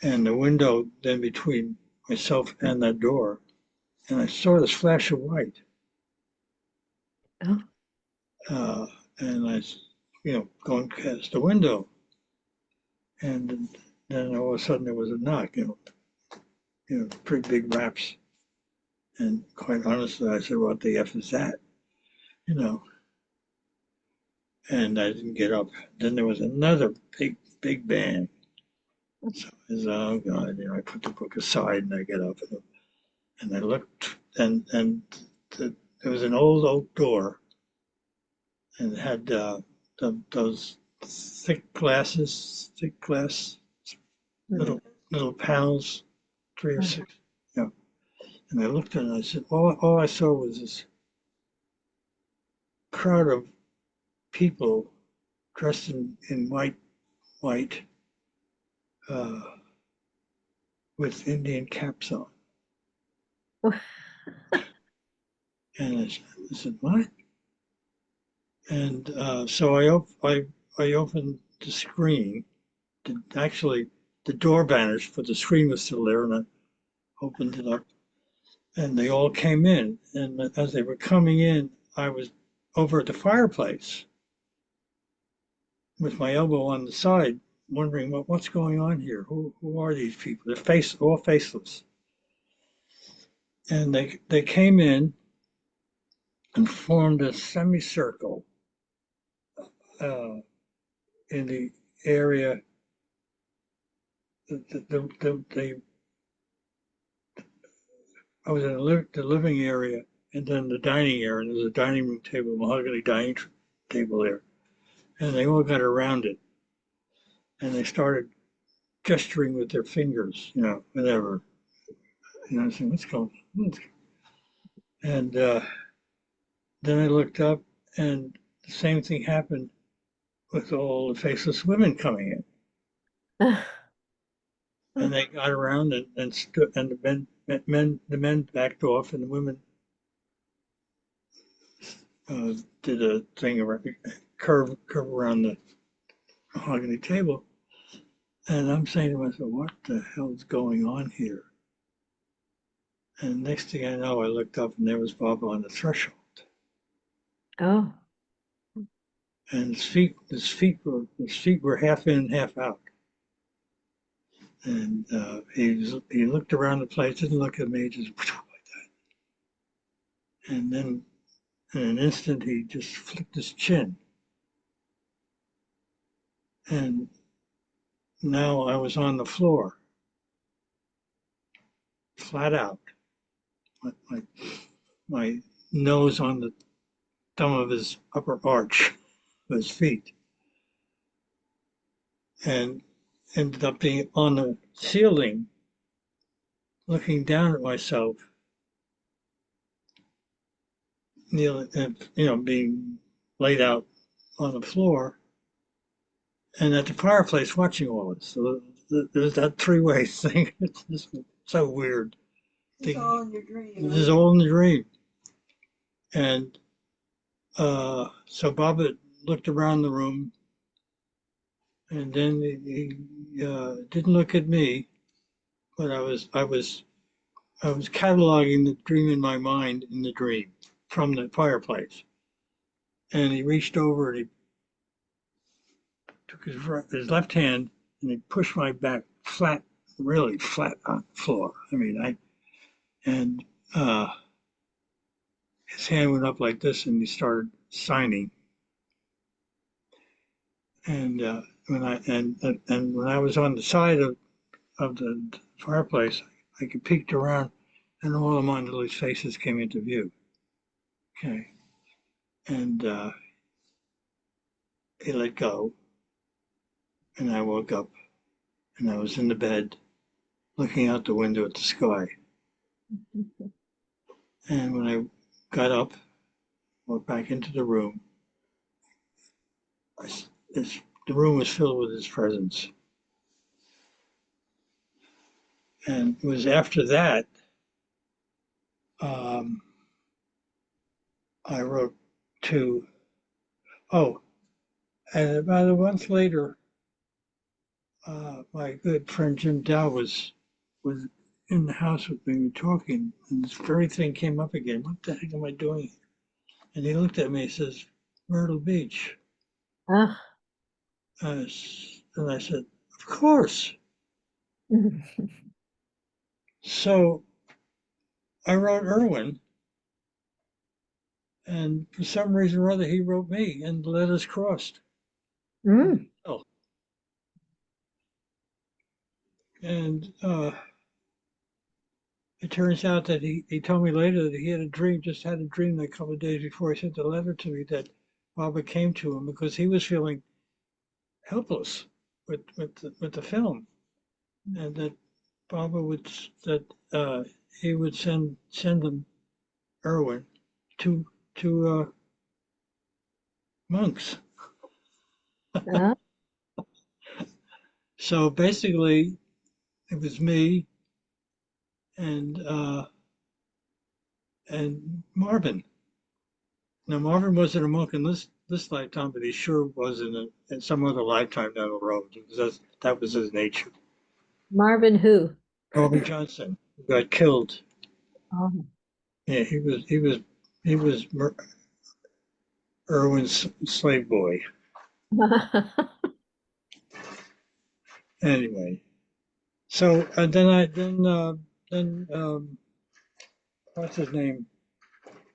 and the window then between myself and that door, and I saw this flash of white, Oh, uh, and going past the window, and then all of a sudden there was a knock, pretty big raps, and quite honestly, I said, "What the f is that?" You know, and I didn't get up. Then there was another big bang. So I said, "Oh God!" I put the book aside and I get up and I looked, and there was an old oak door, and it had those thick glass, mm. little panels, three or six. Yeah. And I looked at it and I said, all I saw was this crowd of people dressed in white, uh, with Indian caps on. And I said, what? And so I opened the screen. Actually, the door vanished, but the screen was still there, and I opened it up, and they all came in. And as they were coming in, I was over at the fireplace with my elbow on the side, wondering what's going on here. Who are these people? They're all faceless. And they came in and formed a semicircle uh, in the area. I was in the living area and then the dining area. There's a dining room table, mahogany dining table there, and they all got around it and they started gesturing with their fingers, whatever. And I said, "What's going on?" And then I looked up, and the same thing happened with all the faceless women coming in. And they got around and stood, and the men backed off, and the women did a thing around, curve around the mahogany table. And I'm saying to myself, what the hell's going on here? And next thing I know, I looked up and there was Bob on the threshold. Oh, And his feet were half in, half out. And he looked around the place, didn't look at me, just like that. And then in an instant, he just flicked his chin. And now I was on the floor, flat out, my, my nose on the thumb of his upper arch of his feet, and ended up being on the ceiling, looking down at myself, kneeling, and, being laid out on the floor, and at the fireplace watching all this. So there's that three-way thing. It's just so weird. It's all in your dream. This is all in the dream. And so Bob had looked around the room, and then he didn't look at me, but I was cataloging the dream in my mind in the dream from the fireplace. And he reached over and he took his left hand and he pushed my back flat, really flat on the floor. I mean, and his hand went up like this and he started signing. And when I was on the side of the fireplace, I could peeked around and all of Mondele's faces came into view. Okay. And he let go and I woke up and I was in the bed looking out the window at the sky. And when I got up, walked back into the room, the room was filled with his presence. And it was after that, I wrote to, and about a month later, my good friend Jim Dow was in the house with me talking, and this very thing came up again. What the heck am I doing? And he looked at me and says, Myrtle Beach. ah. And I said, of course. So I wrote Irwin, and for some reason or other, he wrote me, and the letters crossed. Mm. Oh. And it turns out that he told me later that he had a dream a couple of days before he sent the letter to me that Robert came to him because he was feeling helpless with the film, and that Barbara would that he would send them Irwin to monks. Ah. So basically, it was me and Marvin. Now Marvin wasn't a monk in this lifetime, but he sure was in some other lifetime down the road because that was his nature. Marvin who? Marvin Johnson who got killed. Oh. Yeah, he was Irwin's slave boy. Anyway, so then what's his name?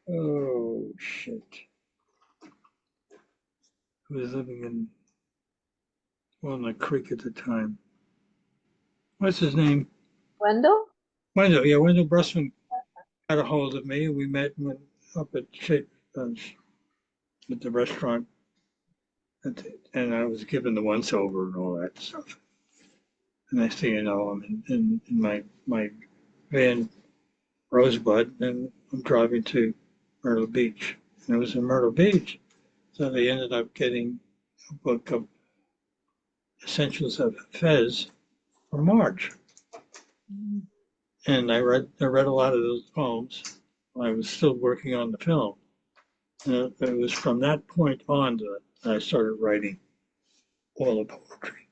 Oh shit! Who was living in Walnut Creek at the time? What's his name? Wendell? Wendell. Yeah, Wendell Brusman got a hold of me. We met and went up at the restaurant, and I was given the once over and all that stuff. And next thing you know, I'm in my van Rosebud, and I'm driving to Myrtle Beach. And it was in Myrtle Beach, so they ended up getting a book of Essentials of Fez for March. And I read a lot of those poems while I was still working on the film. And it was from that point on that I started writing all the poetry.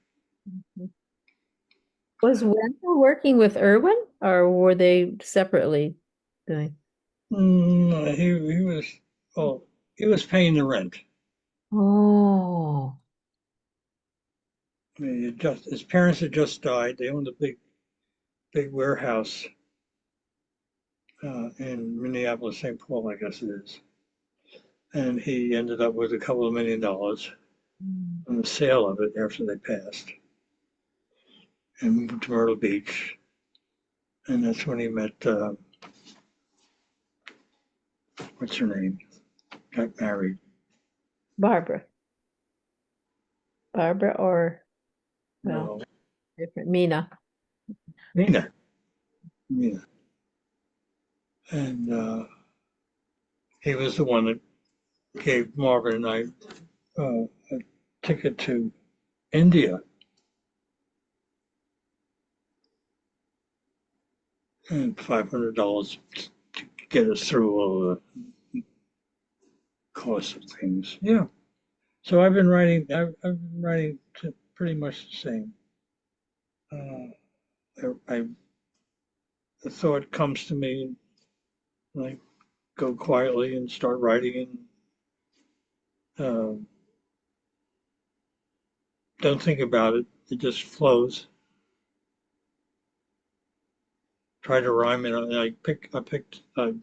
Was Wendell working with Irwin, or were they separately doing? He was, oh, he was paying the rent. Oh. I mean, his parents had just died. They owned a big warehouse in Minneapolis, St. Paul, I guess it is. And he ended up with a couple of $1 million on the sale of it after they passed, and moved to Myrtle Beach. And that's when he met, what's her name? Got married. Barbara. Barbara or, well, No, different, Mina. Nina. Nina. And he was the one that gave Marvin and I a ticket to India. And $500 to get us through all the costs of things. Yeah. So I've been writing. I've been writing to pretty much the same. The thought comes to me, and I go quietly and start writing, and don't think about it. It just flows. Try to rhyme it, and I picked the,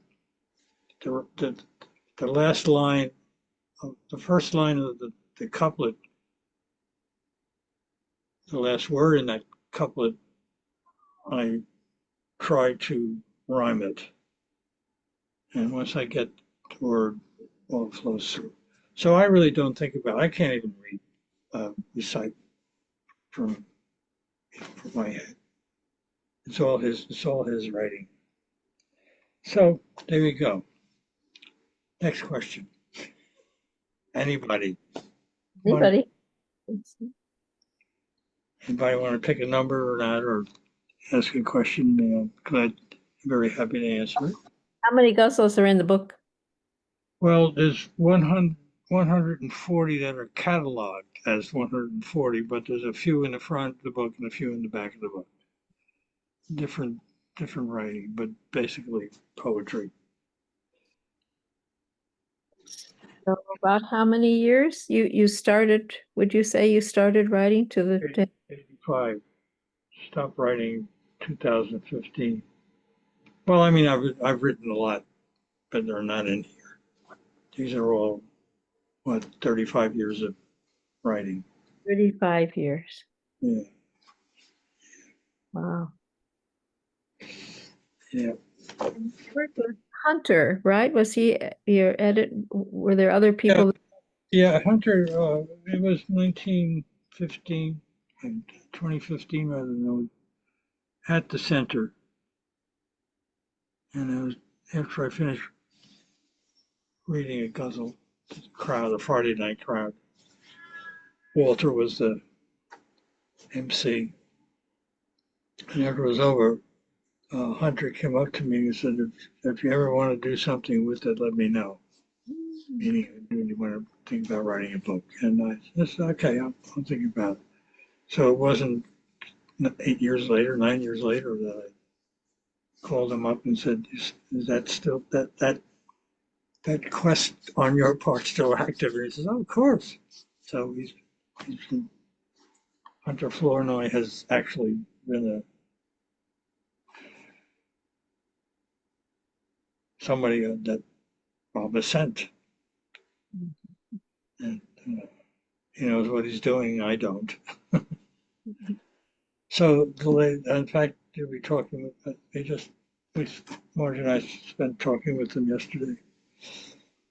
the the last line, the first line of the couplet, the last word in that couplet. I try to rhyme it. And once I get the word, all flows through. So I really don't think about it. I can't even recite from my head. It's all his writing. So there you go. Next question. Anybody? Anybody? Anybody want to pick a number or not, or ask a question? I'm very happy to answer it. How many guzzles are in the book? Well, there's 140 that are cataloged as 140, but there's a few in the front of the book and a few in the back of the book. Different writing, but basically poetry. So about how many years you started, would you say you started writing to the 85. Stopped writing 2015. Well, I mean, I've written a lot, but they're not in here. These are all, 35 years of writing. 35 years? Yeah. Wow. Yeah. You worked with Hunter, right? Was he your edit? Were there other people? Yeah, Hunter, it was 1915 and 2015, rather than at the center. And it was after I finished reading a guzzle to the crowd, the Friday night crowd. Walter was the MC. And after it was over, Hunter came up to me and said, if you ever want to do something with it, let me know. Meaning, do you want to think about writing a book? And I said, okay, I'll think about it. So it wasn't 8 years later, 9 years later that I called him up and said, is that still, that quest on your part still active? And he says, oh, of course. So he's been Hunter Flournoy has actually been somebody that Bob has sent. And he knows what he's doing. I don't. So in fact, we talking with, Marge and I spent talking with them yesterday.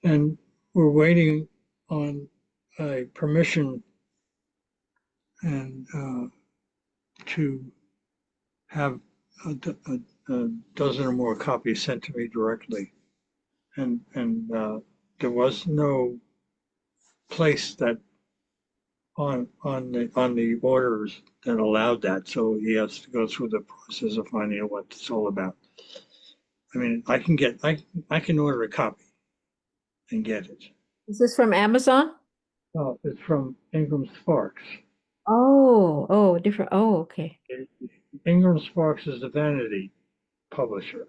And we're waiting on a permission and to have a dozen or more copies sent to me directly. And there was no place that on the orders that allowed that. So he has to go through the process of finding out what it's all about. I mean, I can order a copy and get it. Is this from Amazon? It's from Ingram Sparks. Oh, different. Oh, okay. Ingram Sparks is the vanity publisher,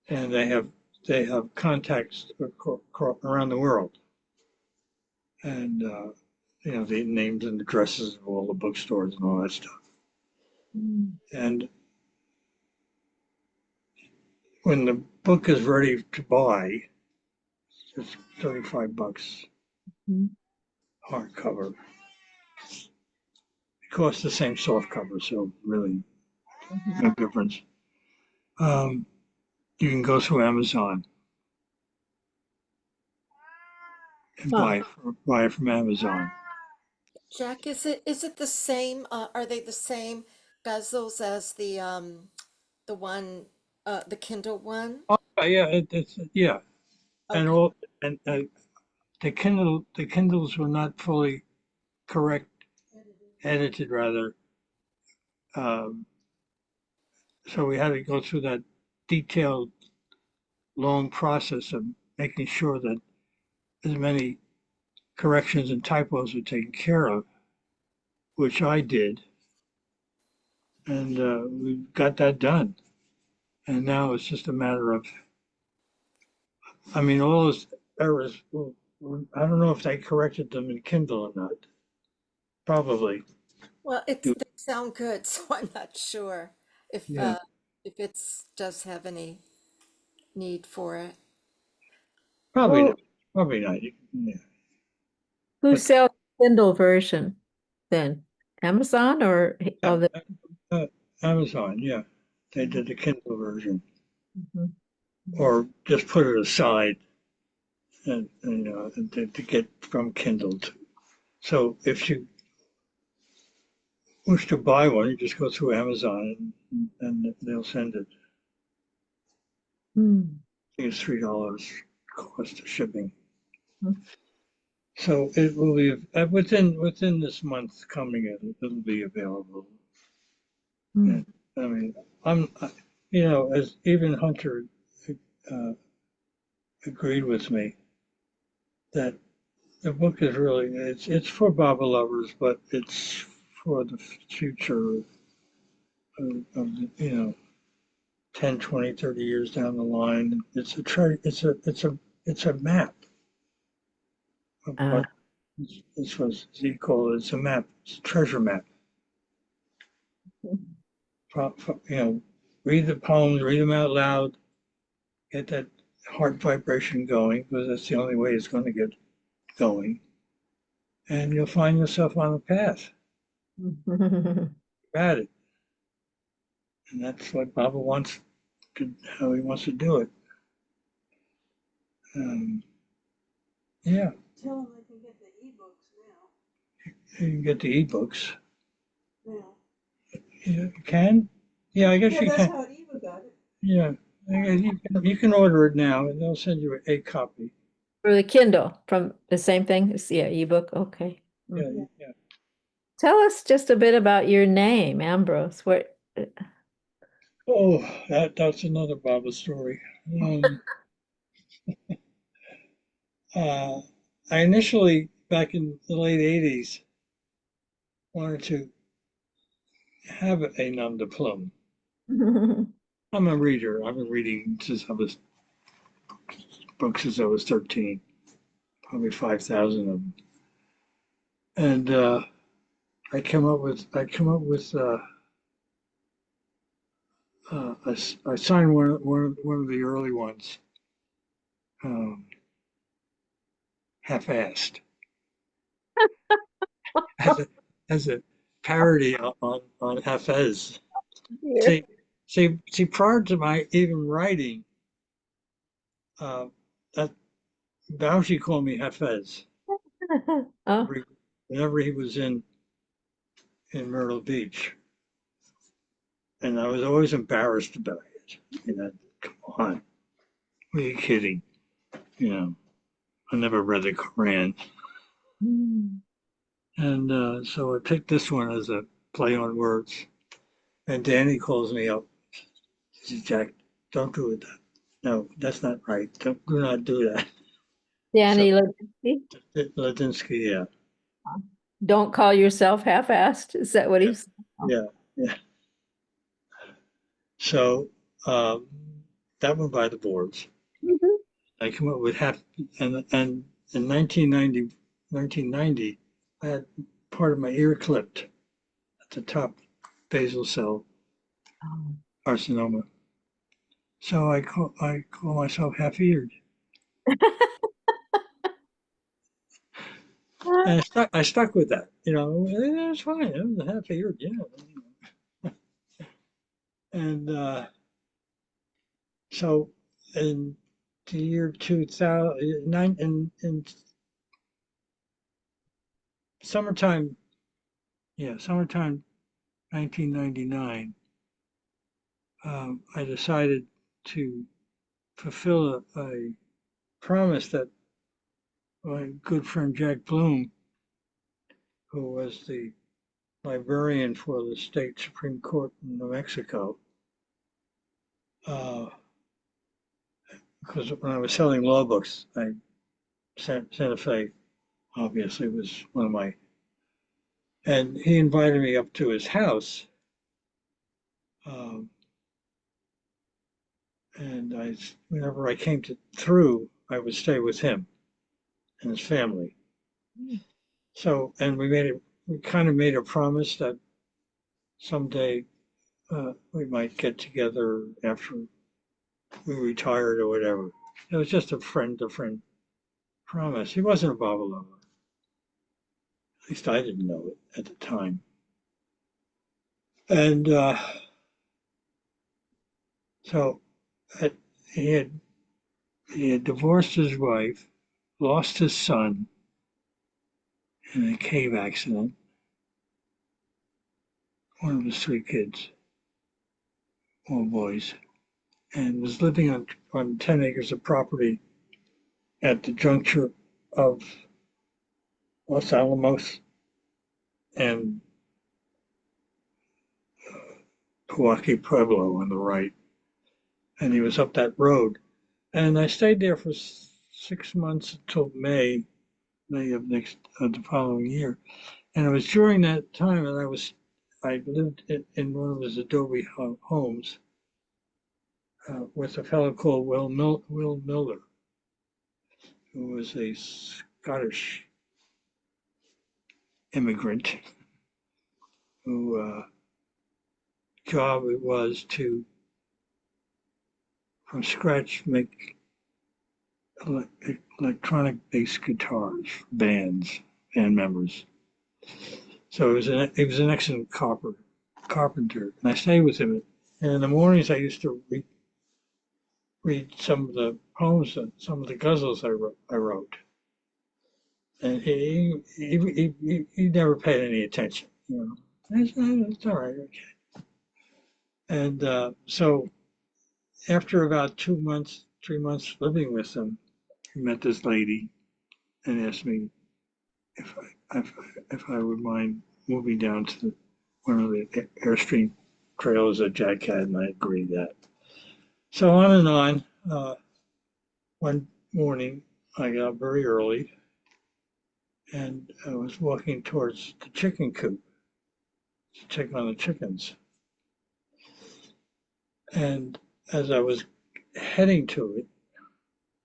and they have contacts around the world, and the names and addresses of all the bookstores and all that stuff. And when the book is ready to buy, it's $35 Mhm. hardcover. It costs the same soft cover, so really no difference. You can go through Amazon and Huh. buy it from Amazon. Jack, is it the same? Are they the same bezels as the one the Kindle one? Oh, yeah, it's yeah, and Okay. all and the Kindles were not fully correct, edited rather. Um, so we had to go through that detailed, long process of making sure that as many corrections and typos were taken care of, which I did, and we got that done. And now it's just a matter of, I mean, all those errors. I don't know if they corrected them in Kindle or not. Probably. Well, they sound good, so I'm not sure if Yeah, uh if it's does have any need for it. probably Who not. Probably not. Yeah. who But sells Kindle version then? Amazon or uh, oh the uh, Amazon, yeah, they did the Kindle version, Mhm. or just put it aside and to get from Kindle to. So if you wish to buy one, you just go through Amazon and they'll send it. Hmm. I think it's $3 cost of shipping. Hmm. So it will be within this month coming. It'll be available. Hmm. And I mean, as even Hunter uh, agreed with me that the book is really it's for Bible lovers, but it's for the future of 10, 20, 30 years down the line. It's a map of Uh, what this was he called it. It's a map. It's a treasure map. You know, read the poems, read them out loud, get that heart vibration going because that's the only way it's going to get going, and you'll find yourself on a path. At it, and that's what Baba wants how he wants to do it. Um, yeah, Tell them they can get the ebooks you can get the ebooks. now. Yeah, you can. Yeah, I guess Yeah, you that's can. how Eva got it. Yeah, you can order it now, and they'll send you a copy. For the Kindle from the same thing? Yeah, ebook. Okay. Yeah, Mhm. yeah. Tell us just a bit about your name, Ambrose. Where Oh, that's another Baba story. Um, uh, I initially, back in the late '80s, wanted to have a nom de plume. I'm a reader. I've been reading since I was books since I was 13, probably 5,000 of them. And I come up with I signed one of the early ones, um, half-assed, as a parody on Hafez. Here. See, prior to my even writing, uh, that Baushi called me Hafez Oh, whenever he was in Myrtle Beach, and I was always embarrassed about it. You know, come on, what are you kidding? You know, I never read the Quran, mm. and so I picked this one as a play on words. And Danny calls me up. He says, "Jack, don't do it. No, that's not right. Do not do that." So Danny Lipinski, Ladinsky, yeah, don't call yourself half-assed. Is that what yeah, he's? yeah, yeah. So um, that went by the boards. Mhm. I come up with half, and in 1990, I had part of my ear clipped at the top, basal cell Oh. carcinoma. So I call myself half-eared, and I stuck with that. You know, it's fine. It was half-eared, yeah. And so in the year 2009, in summertime, yeah, summertime 1999, I decided to fulfill a promise that my good friend Jack Bloom, who was the librarian for the state Supreme Court in New Mexico, uh, because when I was selling law books, Santa Fe obviously was one of my, and he invited me up to his house. Um, and whenever I came through, I would stay with him and his family. So, and we kind of made a promise that someday we might get together after we retired or whatever. It was just a friend to friend promise. He wasn't a Bible lover. At least I didn't know it at the time. And so at, he had he had divorced his wife, lost his son in a cave accident, one of his three kids, all boys, and was living on 10 acres of property at the juncture of Los Alamos and Pewaukee Pueblo on the right. And he was up that road. And I stayed there for 6 months until May of the following year. And it was during that time that I lived in one of his adobe homes with a fellow called Will Miller, who was a Scottish immigrant who job it was to from scratch make electronic based guitars for band members. So he was an excellent carpenter, and I stayed with him. And in the mornings, I used to read some of the poems and some of the ghazals I wrote. And he never paid any attention, you know. It's all right, okay. And so after about 2 months, 3 months living with him, he met this lady and asked me if if I would mind moving down to one of the Airstream trails that Jack had, and I agreed that. So on and on. One morning, I got up very early, and I was walking towards the chicken coop to check on the chickens. And as I was heading to it,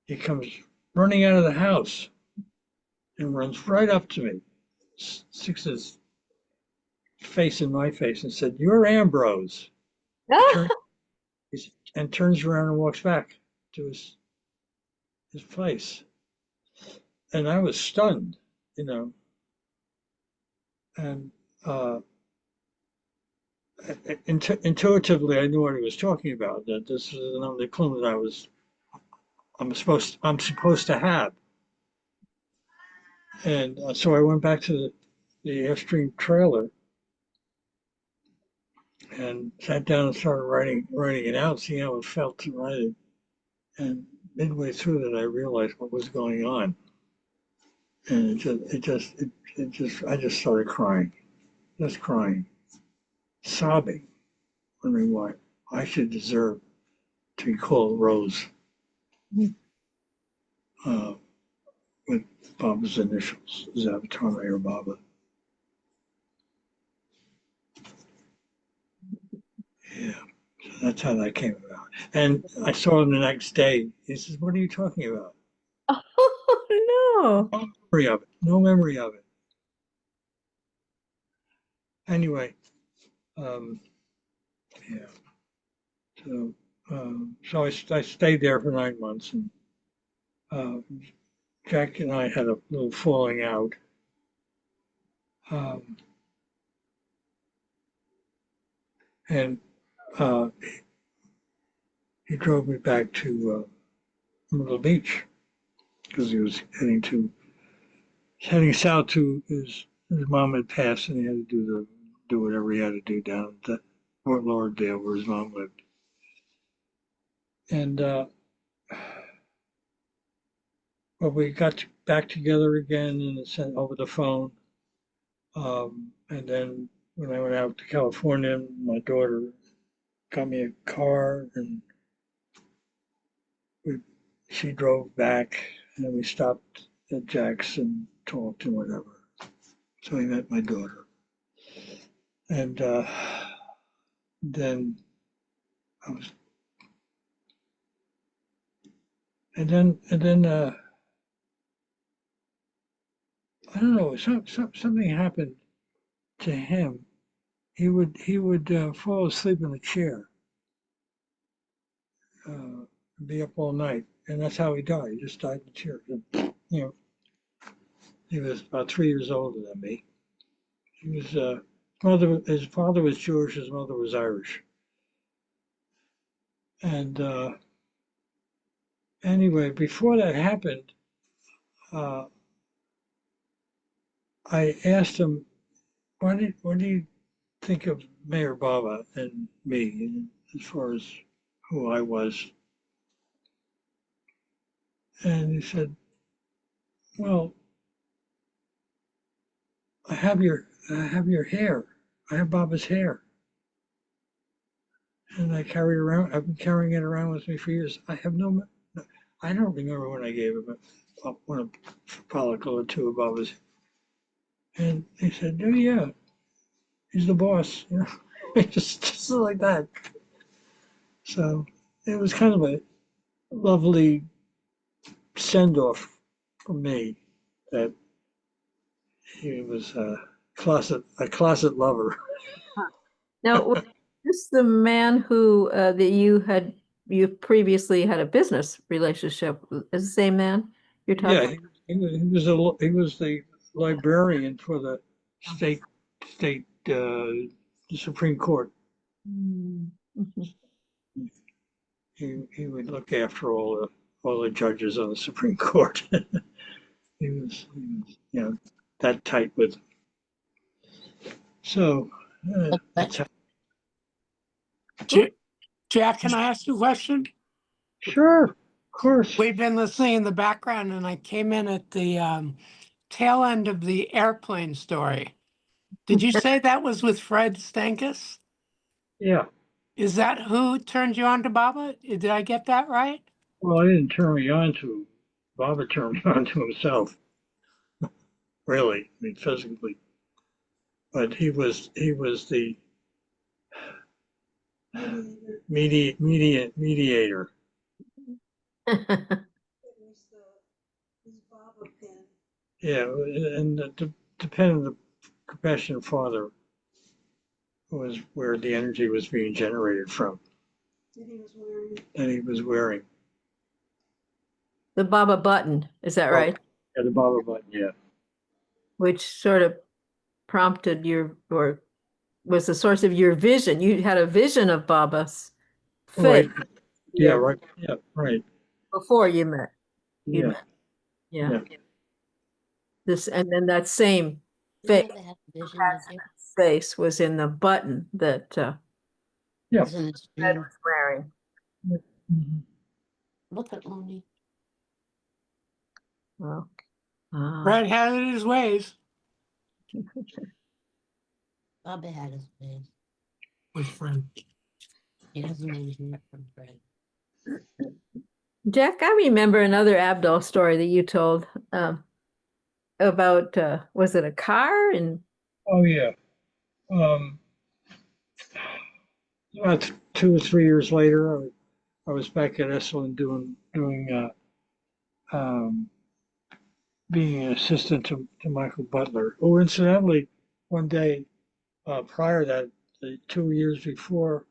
he comes running out of the house and runs right up to me, sticks his face in my face and said, "You're Ambrose." Turn, and turns around and walks back to his place. And I was stunned, you know, and intuitively I knew what he was talking about. That this is another clue that I'm supposed to have. And so I went back to the Airstream trailer and sat down and started writing it out, seeing how it felt to write it. And midway through that, I realized what was going on, and I just started crying, just crying, sobbing, wondering why I should deserve to be called Rose uh, with Baba's initials, Zavatame or Baba. Yeah, so that's how that came about. And I saw him the next day. He says, "What are you talking about?" Oh, no. No memory of it. No memory of it. Anyway, um, yeah. So I stayed there for 9 months, and uh, Jack and I had a little falling out. Um, and uh, he drove me back to Myrtle Beach because he was heading south to his mom had passed, and he had to do whatever he had to do down at Fort Lauderdale where his mom lived. And but we got back together again and sent over the phone. And then when I went out to California, my daughter got me a car, and we, she drove back, and then we stopped at Jack's and talked and whatever. So I met my daughter, and then I was, and then I don't know, something happened to him. He would fall asleep in a chair, be up all night, and that's how he died. He just died in the chair. You know, he was about 3 years older than me. He was his father was Jewish, his mother was Irish. And anyway, before that happened, uh, I asked him, what do you think of Mayor Baba and me as far as who I was?" And he said, "Well, I have your hair. I have Baba's hair. And I've been carrying it around with me for years. I don't remember when I gave him a follicle or two of Baba's." And he said, "Oh yeah, he's the boss," you know, just like that. So it was kind of a lovely send off for me that he was a closet lover. Now, was this the man who that you previously had a business relationship with? Is the same man you're Yeah, talking? he was the librarian for the state state Supreme Court. Mm, mhm. He would look after all the judges on the Supreme Court. You know, that tight with. So Okay. that's how. Ja- Jack, can I ask you a question? Sure, of course. We've been listening in the background, and I came in at the tail end of the airplane story. Did you say that was with Fred Stankus? Yeah. Is that who turned you on to Baba? Did I get that right? Well, I didn't turn me on to. Baba turned me on to himself. Really, I mean physically, but he was the mediator. It was his Baba pin. Yeah, and depending on the compassionate father was where the energy was being generated from That he was wearing. that he was wearing. The Baba button, is that Oh. right? Yeah, the Baba button, yeah. Which sort of prompted your, or was the source of your vision. You had a vision of Baba's face. Right. Yeah, right. Yeah, right. Before you met. You Yeah. met. Yeah. Yeah. This, and then that same You face, never had a vision, did you? face was in the button that Yeah. Was in a Fred dream. was wearing. Mhm. Look at Looney. Well, Fred had it his ways Bobby had his ways. with Fred. He doesn't need to hear from Fred. Jack, I remember another Abdul story that you told about was it a car? And Oh, yeah. Um, about 2 or 3 years later, I was back at Esalen doing being an assistant to Michael Butler. Oh, incidentally, one day prior to that, the 2 years before,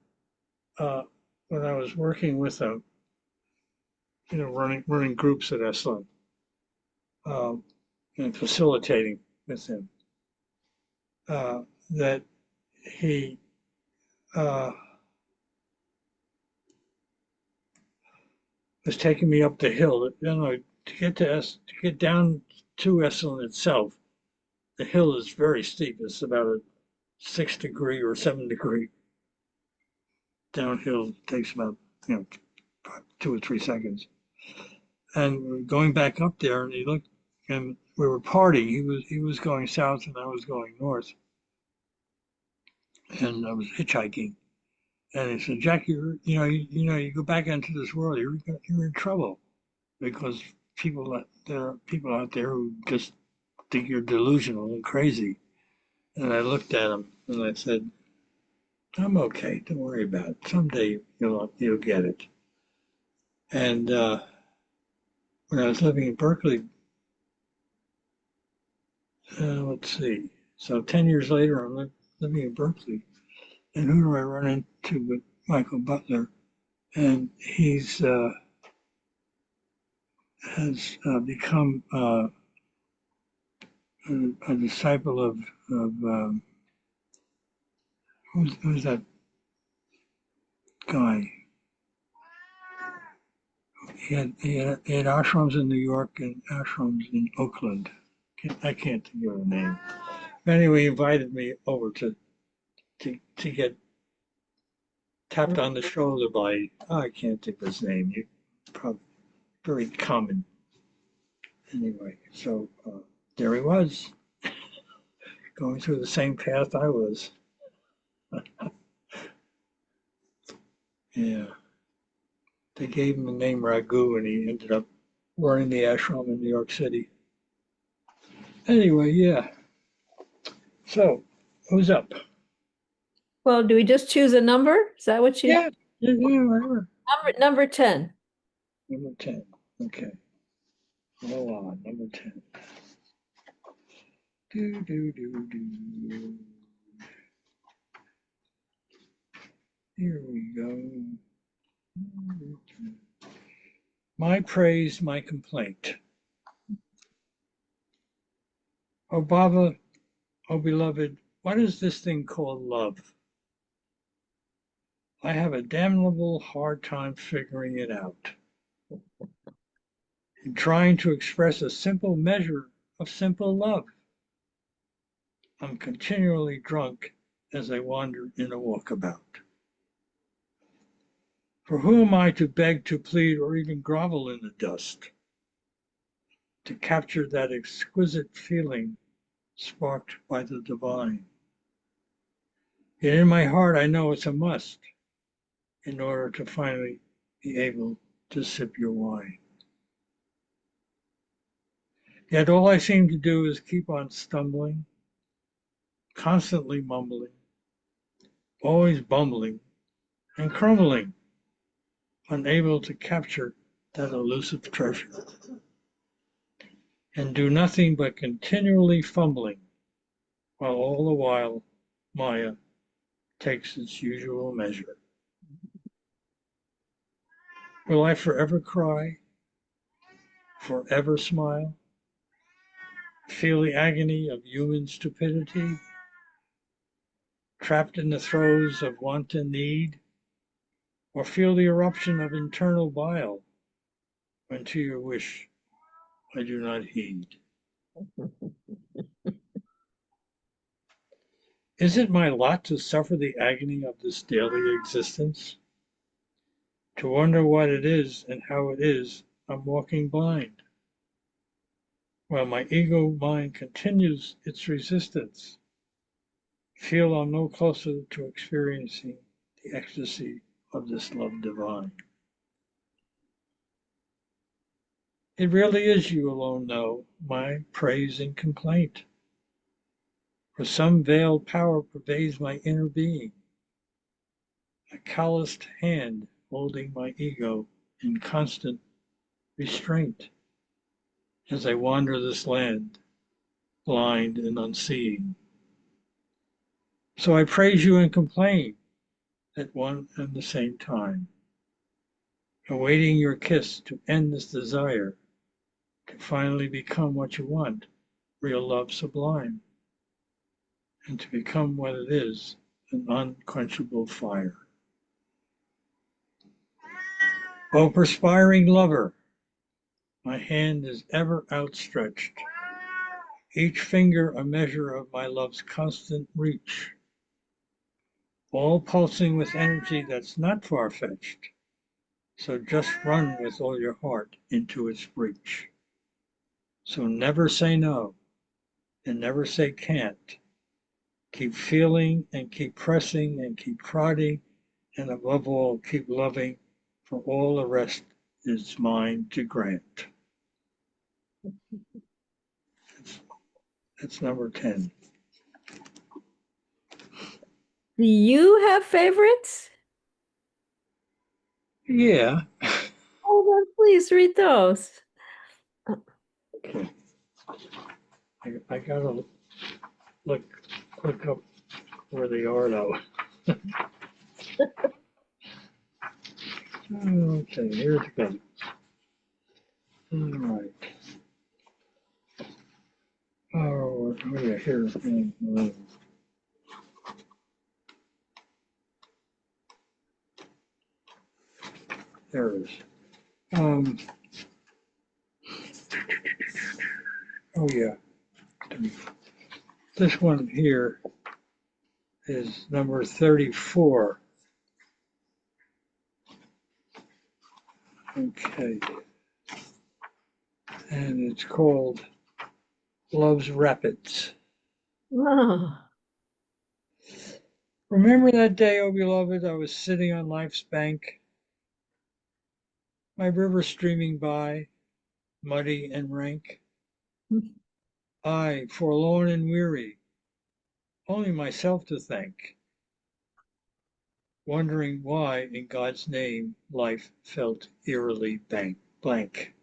uh, when I was working with him, running groups at Esalen, um, and facilitating with him, that he was taking me up the hill. To get down to Esalen itself, the hill is very steep. It's about a 6 degree or 7 degree downhill. It takes about 2 or 3 seconds. And we're going back up there, and he looked, and we were partying. He was going south, and I was going north, and I was hitchhiking. And he said, "Jack, you go back into this world, you're in trouble because there are people out there who just think you're delusional and crazy." And I looked at him and I said, "I'm okay. Don't worry about it. Someday you'll get it." And when I was living in Berkeley, let's see, so 10 years later, I'm living in Berkeley, and who do I run into but Michael Butler, and he's has become a disciple of who's that guy? He had ashrams in New York and ashrams in Oakland. I can't think of the name. Anyway, he invited me over to get tapped on the shoulder by, I can't think of his name. You probably very common. Anyway, so there he was, going through the same path I was. Yeah, they gave him the name Ragu, and he ended up running the ashram in New York City. Anyway, yeah. So, who's up? well, do we just choose a number? Is that what you? Yeah, whatever. Number 10. Number 10. Okay. Hold on, number 10. Do, do, do, do. Here we go. My praise, my complaint. Oh, Baba, oh, beloved, what is this thing called love? I have a damnable hard time figuring it out. In trying to express a simple measure of simple love, I'm continually drunk as I wander in a walkabout. For who am I to beg, to plead, or even grovel in the dust? To capture that exquisite feeling sparked by the divine. Yet in my heart, I know it's a must in order to finally be able to sip your wine. Yet all I seem to do is keep on stumbling, constantly mumbling, always bumbling and crumbling, unable to capture that elusive treasure, and do nothing but continually fumbling, while all the while Maya takes its usual measure. Will I forever cry, forever smile, feel the agony of human stupidity, trapped in the throes of wanton need, or feel the eruption of internal bile when to your wish I do not heed? Is it my lot to suffer the agony of this daily existence? To wonder what it is and how it is I'm walking blind, while my ego mind continues its resistance? Feel I'm no closer to experiencing the ecstasy of this love divine. It really is you alone know my praise and complaint. For some veiled power pervades my inner being, a calloused hand holding my ego in constant restraint as I wander this land, blind and unseeing. So I praise you and complain at one and the same time, awaiting your kiss to end this desire, to finally become what you want, real love sublime, and to become what it is, an unquenchable fire. O perspiring lover, my hand is ever outstretched, each finger a measure of my love's constant reach, all pulsing with energy that's not far-fetched. So just run with all your heart into its breach. So never say no and never say can't. Keep feeling and keep pressing and keep prodding, and above all, keep loving, for all the rest is mine to grant. That's number 10. Do you have favorites? Yeah. Oh, then please read those. Okay. I gotta look up where they are though. Okay, here's it goes. All right. Oh yeah, here's there it is. Oh yeah. This one here is number 34. Okay. And it's called Love's Rapids. Oh, Remember that day, oh beloved, I was sitting on life's bank, my river streaming by, muddy and rank. I, forlorn and weary, only myself to thank, wondering why in God's name life felt eerily blank.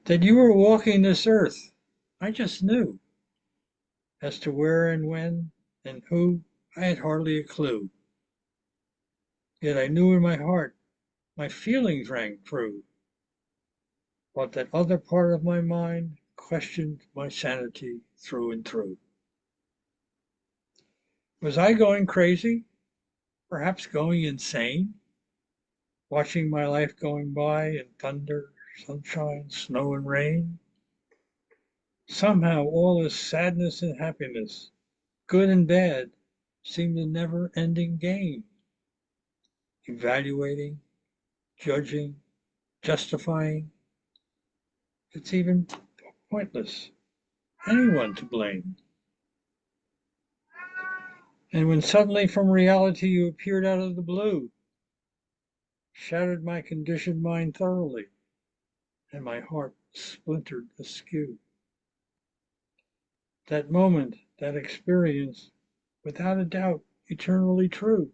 That you were walking this earth, I just knew. As to where and when and who, I had hardly a clue. Yet I knew in my heart my feelings rang true. But that other part of my mind questioned my sanity through and through. Was I going crazy? Perhaps going insane? Watching my life going by in thunder, sunshine, snow, and rain? Somehow all this sadness and happiness, good and bad, seemed a never-ending game. Evaluating, judging, justifying. It's even pointless. Anyone to blame. And when suddenly from reality you appeared out of the blue, shattered my conditioned mind thoroughly, and my heart splintered askew. That moment, that experience, without a doubt, eternally true.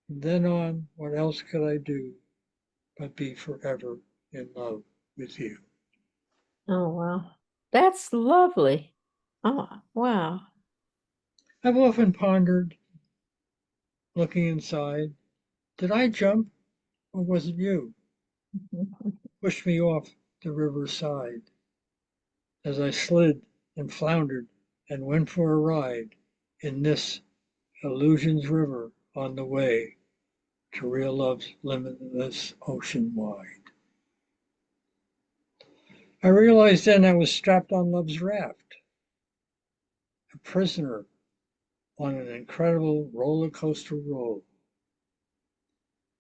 From then on, what else could I do but be forever in love with you? oh, wow. That's lovely. Oh, wow. I've often pondered, looking inside, did I jump or was it you? Pushed me off the river's side as I slid and floundered and went for a ride in this illusions river on the way to real love's limitless ocean wide. I realized then I was strapped on love's raft, a prisoner on an incredible roller coaster roll,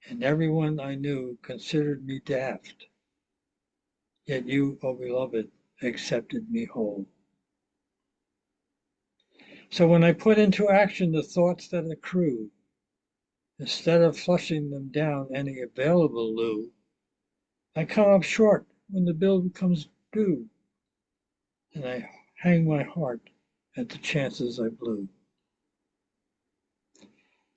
and everyone I knew considered me daft. Yet you, O beloved, accepted me whole. So when I put into action the thoughts that accrue, instead of flushing them down any available loo, I come up short when the bill becomes due, and I hang my heart at the chances I blew.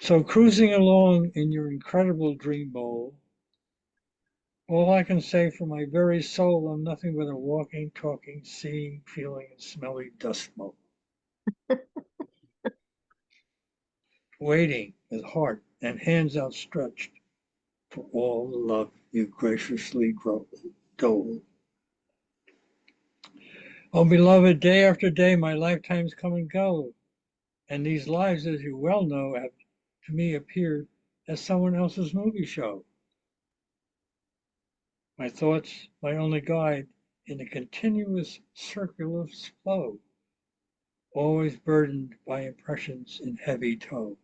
So cruising along in your incredible dream bowl, all I can say for my very soul, I'm nothing but a walking, talking, seeing, feeling, and smelly dust mote. Waiting with heart and hands outstretched for all the love you graciously dole. Oh, beloved, day after day, my lifetimes come and go, and these lives, as you well know, have to me appeared as someone else's movie show. My thoughts, my only guide in a continuous circular flow, always burdened by impressions in heavy tow.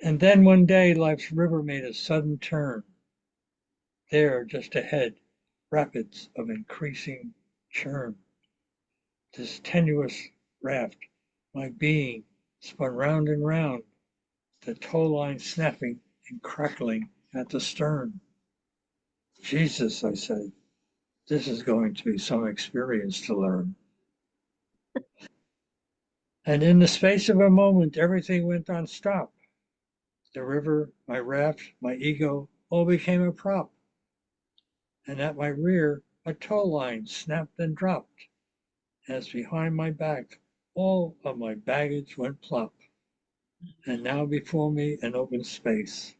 And then one day life's river made a sudden turn. There, just ahead, rapids of increasing churn. This tenuous raft, my being, spun round and round, the tow line snapping and crackling at the stern. Jesus, I said, this is going to be some experience to learn. And in the space of a moment, everything went on stop. The river, my raft, my ego, all became a prop. And at my rear, a tow line snapped and dropped, as behind my back, all of my baggage went plop. And now before me, an open space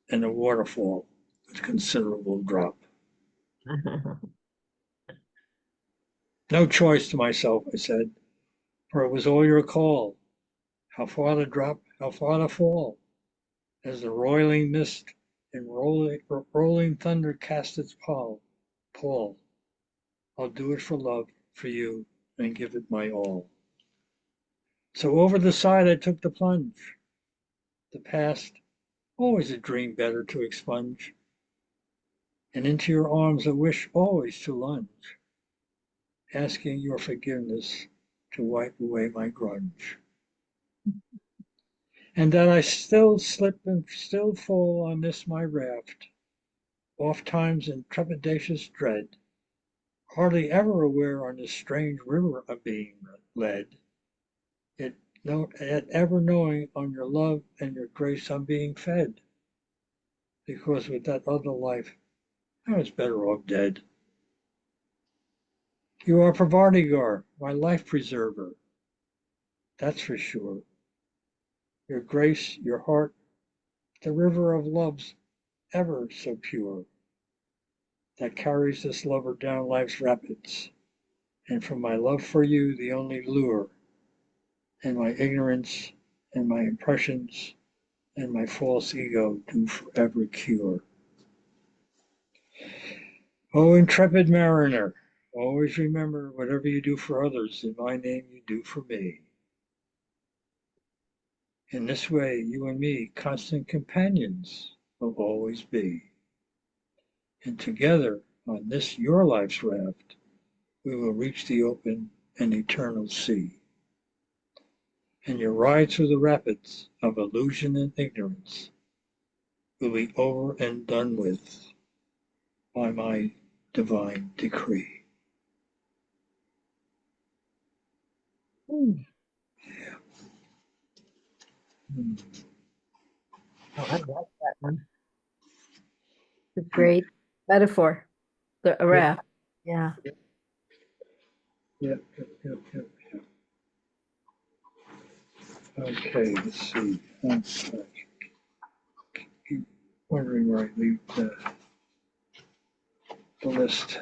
and a waterfall with considerable drop. No choice to myself, I said, for it was all your call. How far to drop, how far to fall, as the roiling mist and rolling thunder cast its pall. I'll do it for love, for you, and give it my all. So over the side I took the plunge. The past, always a dream better to expunge, and into your arms a wish always to lunge, asking your forgiveness to wipe away my grudge. And that I still slip and still fall on this my raft, oft times in trepidatious dread, hardly ever aware on this strange river of being led, yet, yet ever knowing on your love and your grace I'm being fed, because with that other life I was better off dead. You are Pravardhikar, my life preserver, that's for sure. Your grace, your heart, the river of love's ever so pure, that carries this lover down life's rapids, and from my love for you, the only lure, and my ignorance, and my impressions, and my false ego do forever cure. Oh, intrepid mariner, always remember whatever you do for others, in my name you do for me. In this way, you and me, constant companions, will always be. And together, on this your life's raft, we will reach the open and eternal sea. And your ride through the rapids of illusion and ignorance will be over and done with by my divine decree. Hmm. Hmm. Oh, I like that one. It's a great metaphor. A Yep, raft. Yeah. yep, yep, yep, yep. Okay, let's see. I'm keep wondering where I leave the list.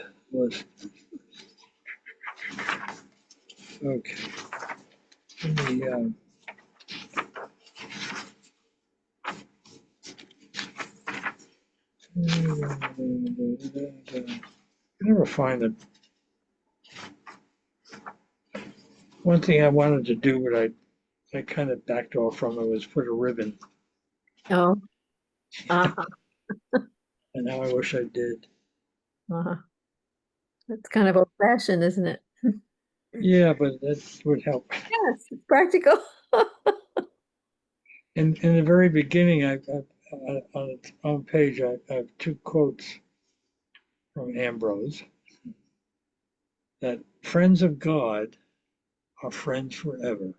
Okay. Let me, I never find it. One thing I wanted to do, but I kind of backed off from it, was put a ribbon, Oh, uh-huh, and now I wish I did. uh-huh. That's kind of old fashioned, isn't it? Yeah, but that would help. Yes, it's practical. In the very beginning, on its own page, I have two quotes from Ambrose that friends of God are friends forever,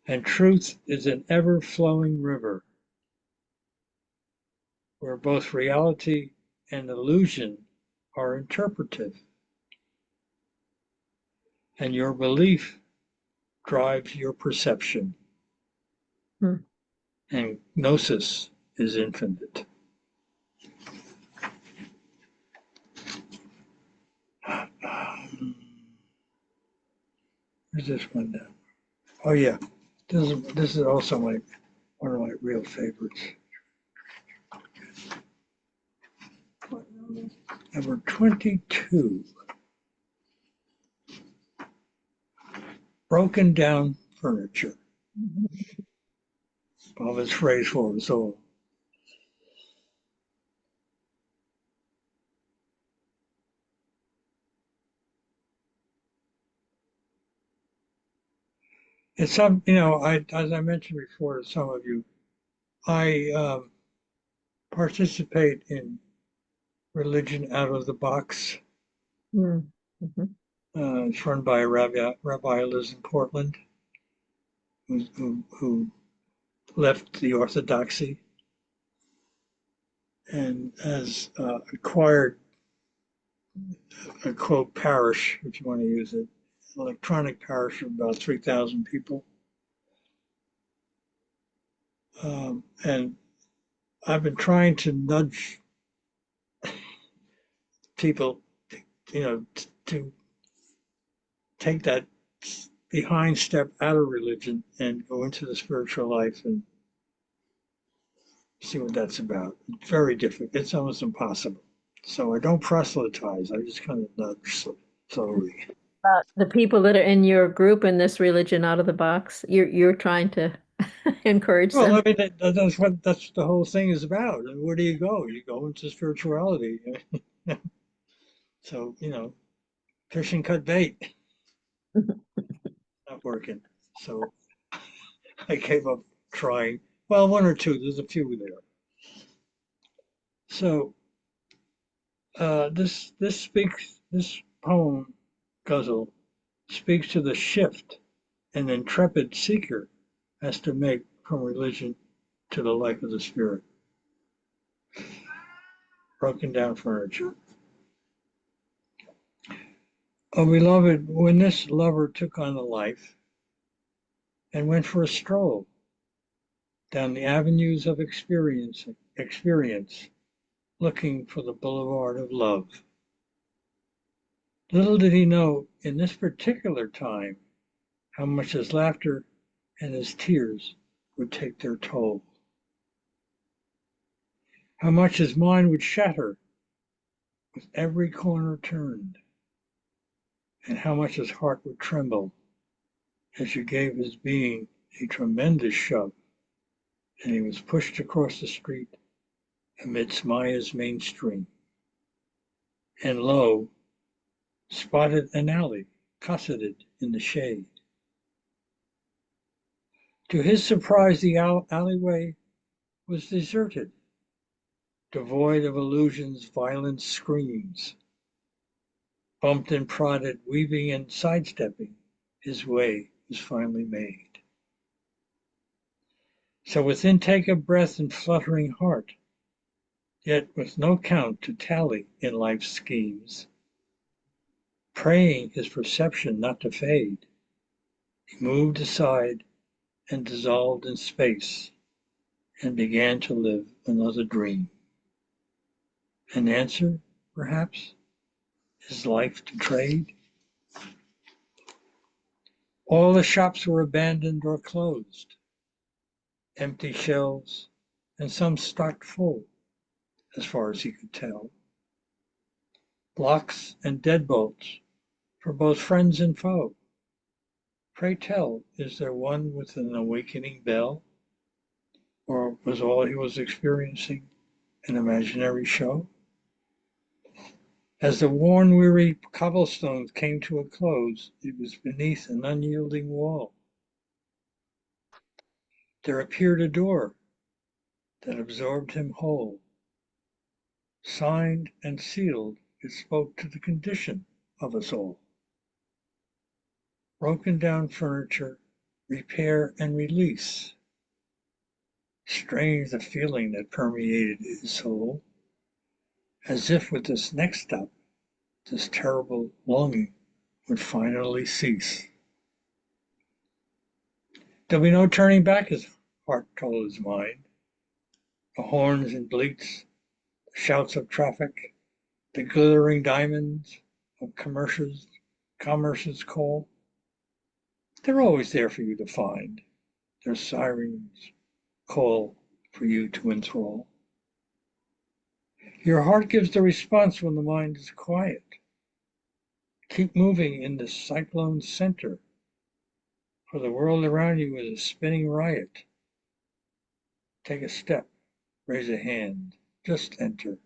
and truth is an ever flowing river where both reality and illusion are interpretive, and your belief drives your perception, Hmm. and gnosis is infinite. Where's this one now? Oh yeah, this is also one of my real favorites. What number? Number 22. Broken down furniture. Bob's phrase for us all. It's some, as I mentioned before to some of you, I participate in religion out of the box. Mm, mhm. It's run by a rabbi who lives in Portland, who left the Orthodoxy and has acquired a quote parish, if you want to use it, electronic parish of about 3,000 people. And I've been trying to nudge people, to take that behind step out of religion and go into the spiritual life and see what that's about. It's very difficult. It's almost impossible. So I don't proselytize. I just kind of nudge slowly. The people that are in your group in this religion out of the box, you're trying to encourage Well, them. I mean, that's the whole thing is about. And where do you go? You go into spirituality. So, fish and cut bait, not working. So I gave up trying. Well, one or two. There's a few there. So this poem guzzle speaks to the shift an intrepid seeker has to make from religion to the life of the spirit. Broken down furniture. Oh, beloved, when this lover took on the life and went for a stroll down the avenues of experience, looking for the boulevard of love. Little did he know in this particular time how much his laughter and his tears would take their toll, how much his mind would shatter with every corner turned, and how much his heart would tremble as you gave his being a tremendous shove, and he was pushed across the street amidst Maya's mainstream. And lo, spotted an alley, cosseted in the shade. To his surprise, the alleyway was deserted, devoid of illusion's violent screams. Bumped and prodded, weaving and sidestepping, his way was finally made. So with intake of breath and fluttering heart, yet with no count to tally in life's schemes, praying his perception not to fade, He moved aside and dissolved in space and began to live another dream. An answer, perhaps? His life to trade? All the shops were abandoned or closed, empty shelves, and some stocked full, as far as he could tell. Locks and deadbolts for both friends and foe. Pray tell, is there one with an awakening bell? Or was all he was experiencing an imaginary show? As the worn, weary cobblestones came to a close, it was beneath an unyielding wall. There appeared a door that absorbed him whole. Signed and sealed, it spoke to the condition of us all. Broken down furniture, repair and release. Strange the feeling that permeated his soul, as if with this next step, this terrible longing would finally cease. There'll be no turning back, his heart told his mind. The horns and bleats, the shouts of traffic, the glittering diamonds of commerce's call, they're always there for you to find. Their sirens call for you to enthrall. Your heart gives the response when the mind is quiet. Keep moving in the cyclone center, for the world around you is a spinning riot. Take a step, raise a hand, just enter.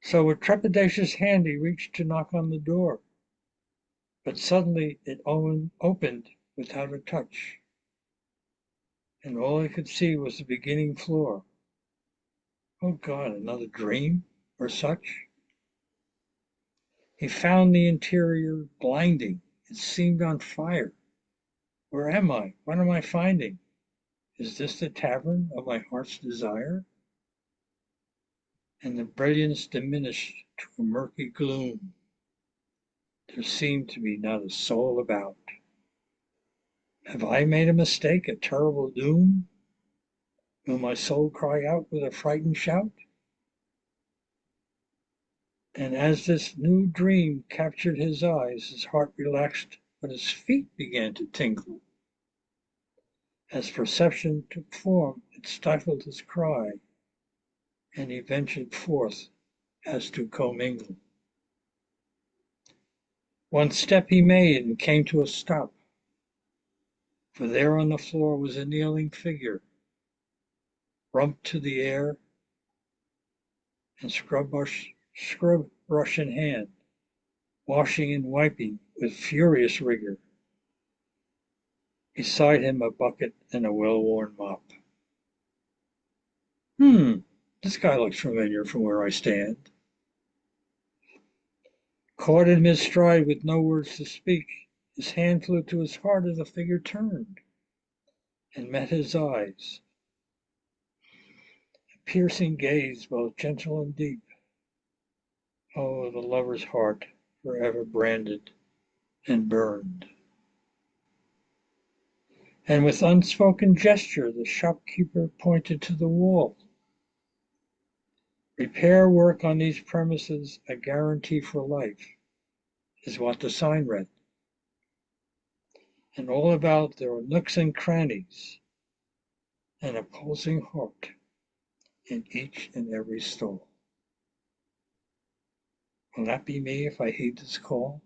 So with trepidatious hand he reached to knock on the door, but suddenly it opened without a touch, and all he could see was the beginning floor. Oh God, another dream or such? He found the interior blinding. It seemed on fire. Where am I? What am I finding? Is this the tavern of my heart's desire? And the brilliance diminished to a murky gloom. There seemed to be not a soul about. Have I made a mistake, a terrible doom? Will my soul cry out with a frightened shout? And as this new dream captured his eyes, his heart relaxed, but his feet began to tingle. As perception took form, it stifled his cry, and he ventured forth as to commingle. One step he made and came to a stop, for there on the floor was a kneeling figure, rump to the air and scrub brush in hand, washing and wiping with furious rigor. Beside him a bucket and a well-worn mop. This guy looks familiar from where I stand. Caught in mid-stride with no words to speak, his hand flew to his heart as the figure turned and met his eyes. A piercing gaze, both gentle and deep. Oh, the lover's heart, forever branded and burned. And with unspoken gesture, the shopkeeper pointed to the wall. Repair work on these premises, a guarantee for life, is what the sign read. And all about there were nooks and crannies, and a pulsing heart in each and every stall. Will that be me if I heed this call?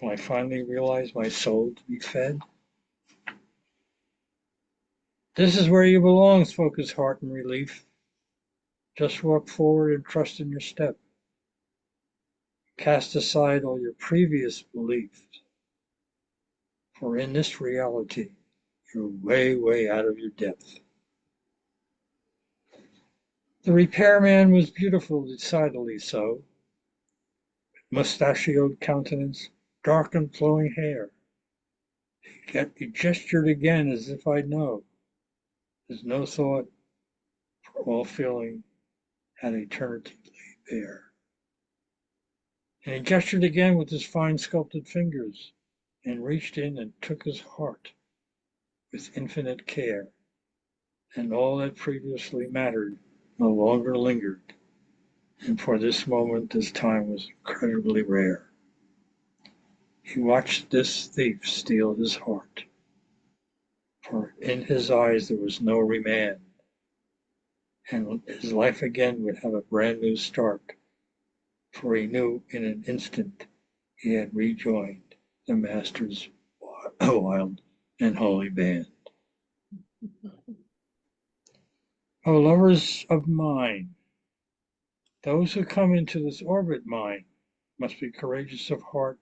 Will I finally realize my soul to be fed? This is where you belong, spoke his heart in relief. Just walk forward and trust in your step. Cast aside all your previous beliefs, for in this reality, you're way, way out of your depth. The repairman was beautiful, decidedly so. Mustachioed countenance, dark and flowing hair. Yet he gestured again as if I'd know. There's no thought, for all feeling had eternity laid bare. And he gestured again with his fine sculpted fingers and reached in and took his heart with infinite care, and all that previously mattered no longer lingered, and for this moment this time was incredibly rare. He watched this thief steal his heart, for in his eyes there was no remand, and his life again would have a brand new start, for he knew in an instant he had rejoined the master's wild and holy band. O lovers of mine, those who come into this orbit mine must be courageous of heart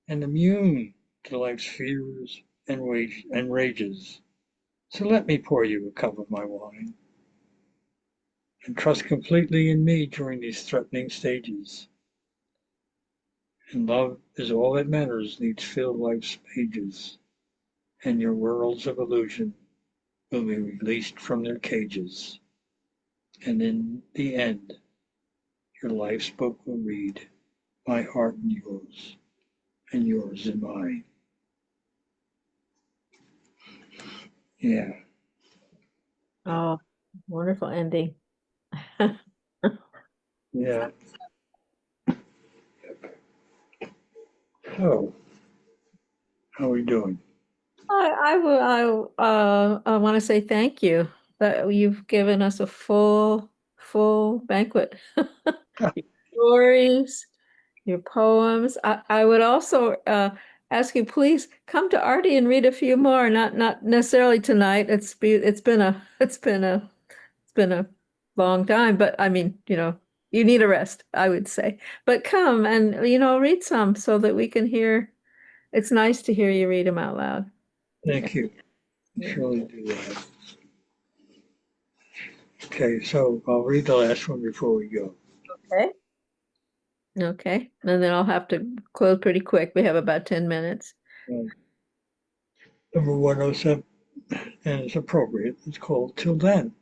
and immune to life's fears and rages. So let me pour you a cup of my wine, and trust completely in me during these threatening stages. And love is all that matters needs fill life's pages, and your worlds of illusion will be released from their cages. And in the end, your life's book will read, my heart and yours and mine. Yeah. Oh, wonderful ending. Yeah. So, how are we doing? I want to say thank you that you've given us a full banquet. Your stories, your poems. I would also ask you, please come to Artie and read a few more. Not necessarily tonight. It's been a long time, but I mean, you need a rest, I would say. But come and read some so that we can hear. It's nice to hear you read them out loud. Thank you. Surely do that. Okay, so I'll read the last one before we go. Okay. Okay, and then I'll have to close pretty quick. We have about 10 minutes. Number 107, and it's appropriate. It's called Till Then.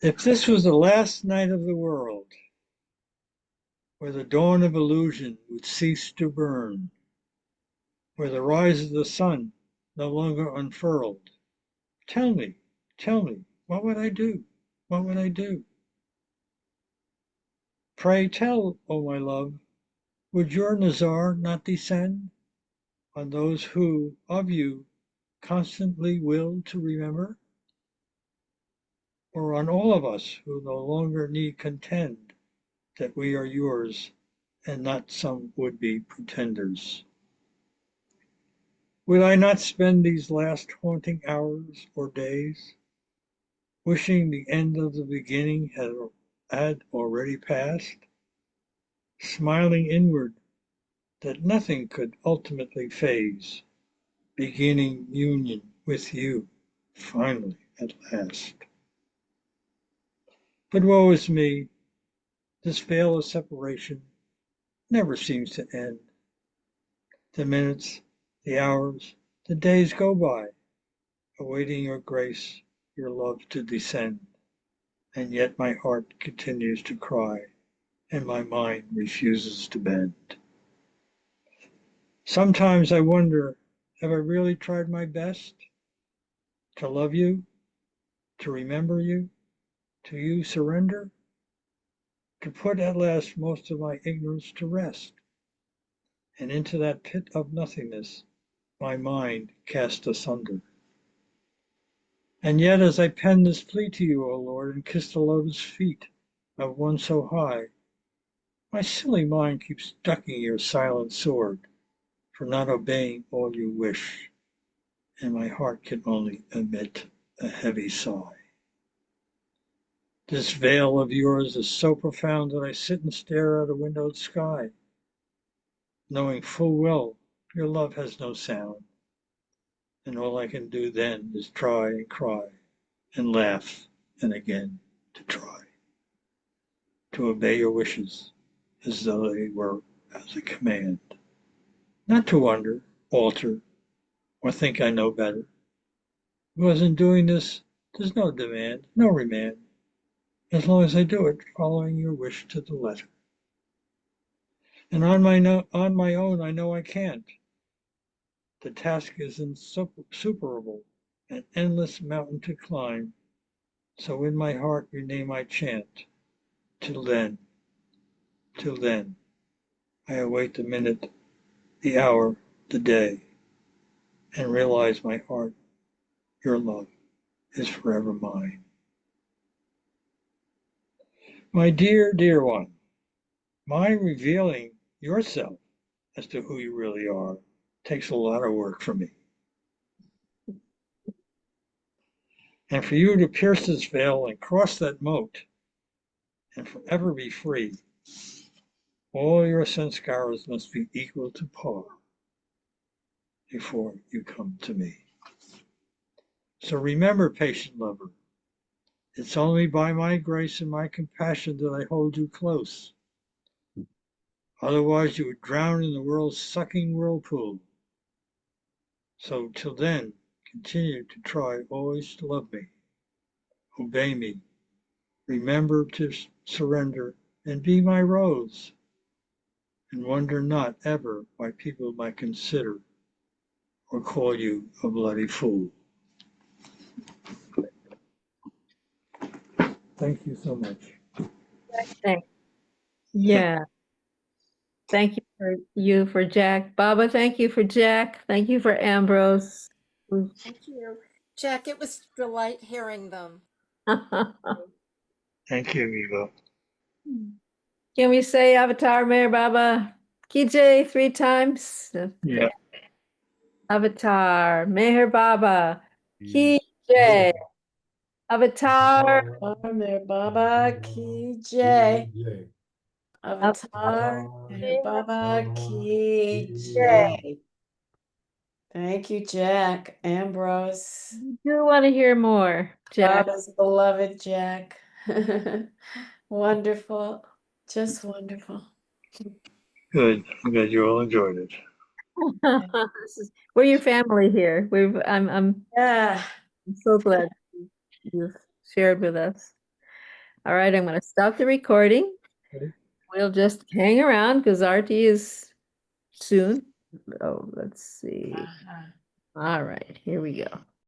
If this was the last night of the world, where the dawn of illusion would cease to burn, where the rise of the sun no longer unfurled, tell me, what would I do? What would I do? Pray tell, O my love, would your Nazar not descend on those who of you constantly will to remember? Or on all of us who no longer need contend that we are yours and not some would-be pretenders? Would I not spend these last haunting hours or days wishing the end of the beginning had already passed, smiling inward that nothing could ultimately phase, beginning union with you finally at last? But woe is me, this veil of separation never seems to end. The minutes, the hours, the days go by, awaiting your grace, your love to descend. And yet my heart continues to cry, and my mind refuses to bend. Sometimes I wonder, have I really tried my best to love you, to remember you, to you surrender, to put at last most of my ignorance to rest, and into that pit of nothingness my mind cast asunder? And yet as I pen this plea to you, O Lord, and kiss the lotus feet of one so high, my silly mind keeps ducking your silent sword for not obeying all you wish, and my heart can only emit a heavy sigh. This veil of yours is so profound that I sit and stare at a windowed sky, knowing full well your love has no sound, and all I can do then is try and cry, and laugh, and again to try, to obey your wishes as though they were as a command, not to wonder, alter, or think I know better, because in doing this there's no demand, no remand, as long as I do it following your wish to the letter. And on my own, I know I can't. The task is insuperable, an endless mountain to climb. So in my heart your name I chant. Till then, till then, I await the minute, the hour, the day, and realize my heart, your love, is forever mine. My dear, dear one, my revealing yourself as to who you really are takes a lot of work for me. And for you to pierce this veil and cross that moat and forever be free, all your sanskaras must be equal to par before you come to me. So remember, patient lover, it's only by my grace and my compassion that I hold you close. Otherwise, you would drown in the world's sucking whirlpool. So till then, continue to try always to love me, obey me, remember to surrender, and be my rose. And wonder not ever why people might consider or call you a bloody fool. Thank you so much. Thanks. Yeah. Thank you for Jack. Baba, thank you for Jack. Thank you for Ambrose. Thank you. Jack, it was a delight hearing them. Thank you, Eva. Can we say Avatar Mayor Baba Kijay 3 times? Yeah. Avatar Meher Baba Kijay. Avatar Meher Baba Ki Jai. Avatar Meher Baba Ki Jai. Thank you, Jack. Ambrose. do want to hear more, Jack. Baba's beloved Jack. Wonderful. Just wonderful. Good. I'm glad you all enjoyed it. We're your family here. I'm Yeah. so glad you've shared with us. All right, I'm going to stop the recording. Okay. We'll just hang around because Artie is soon. Oh, let's see. All right, here we go.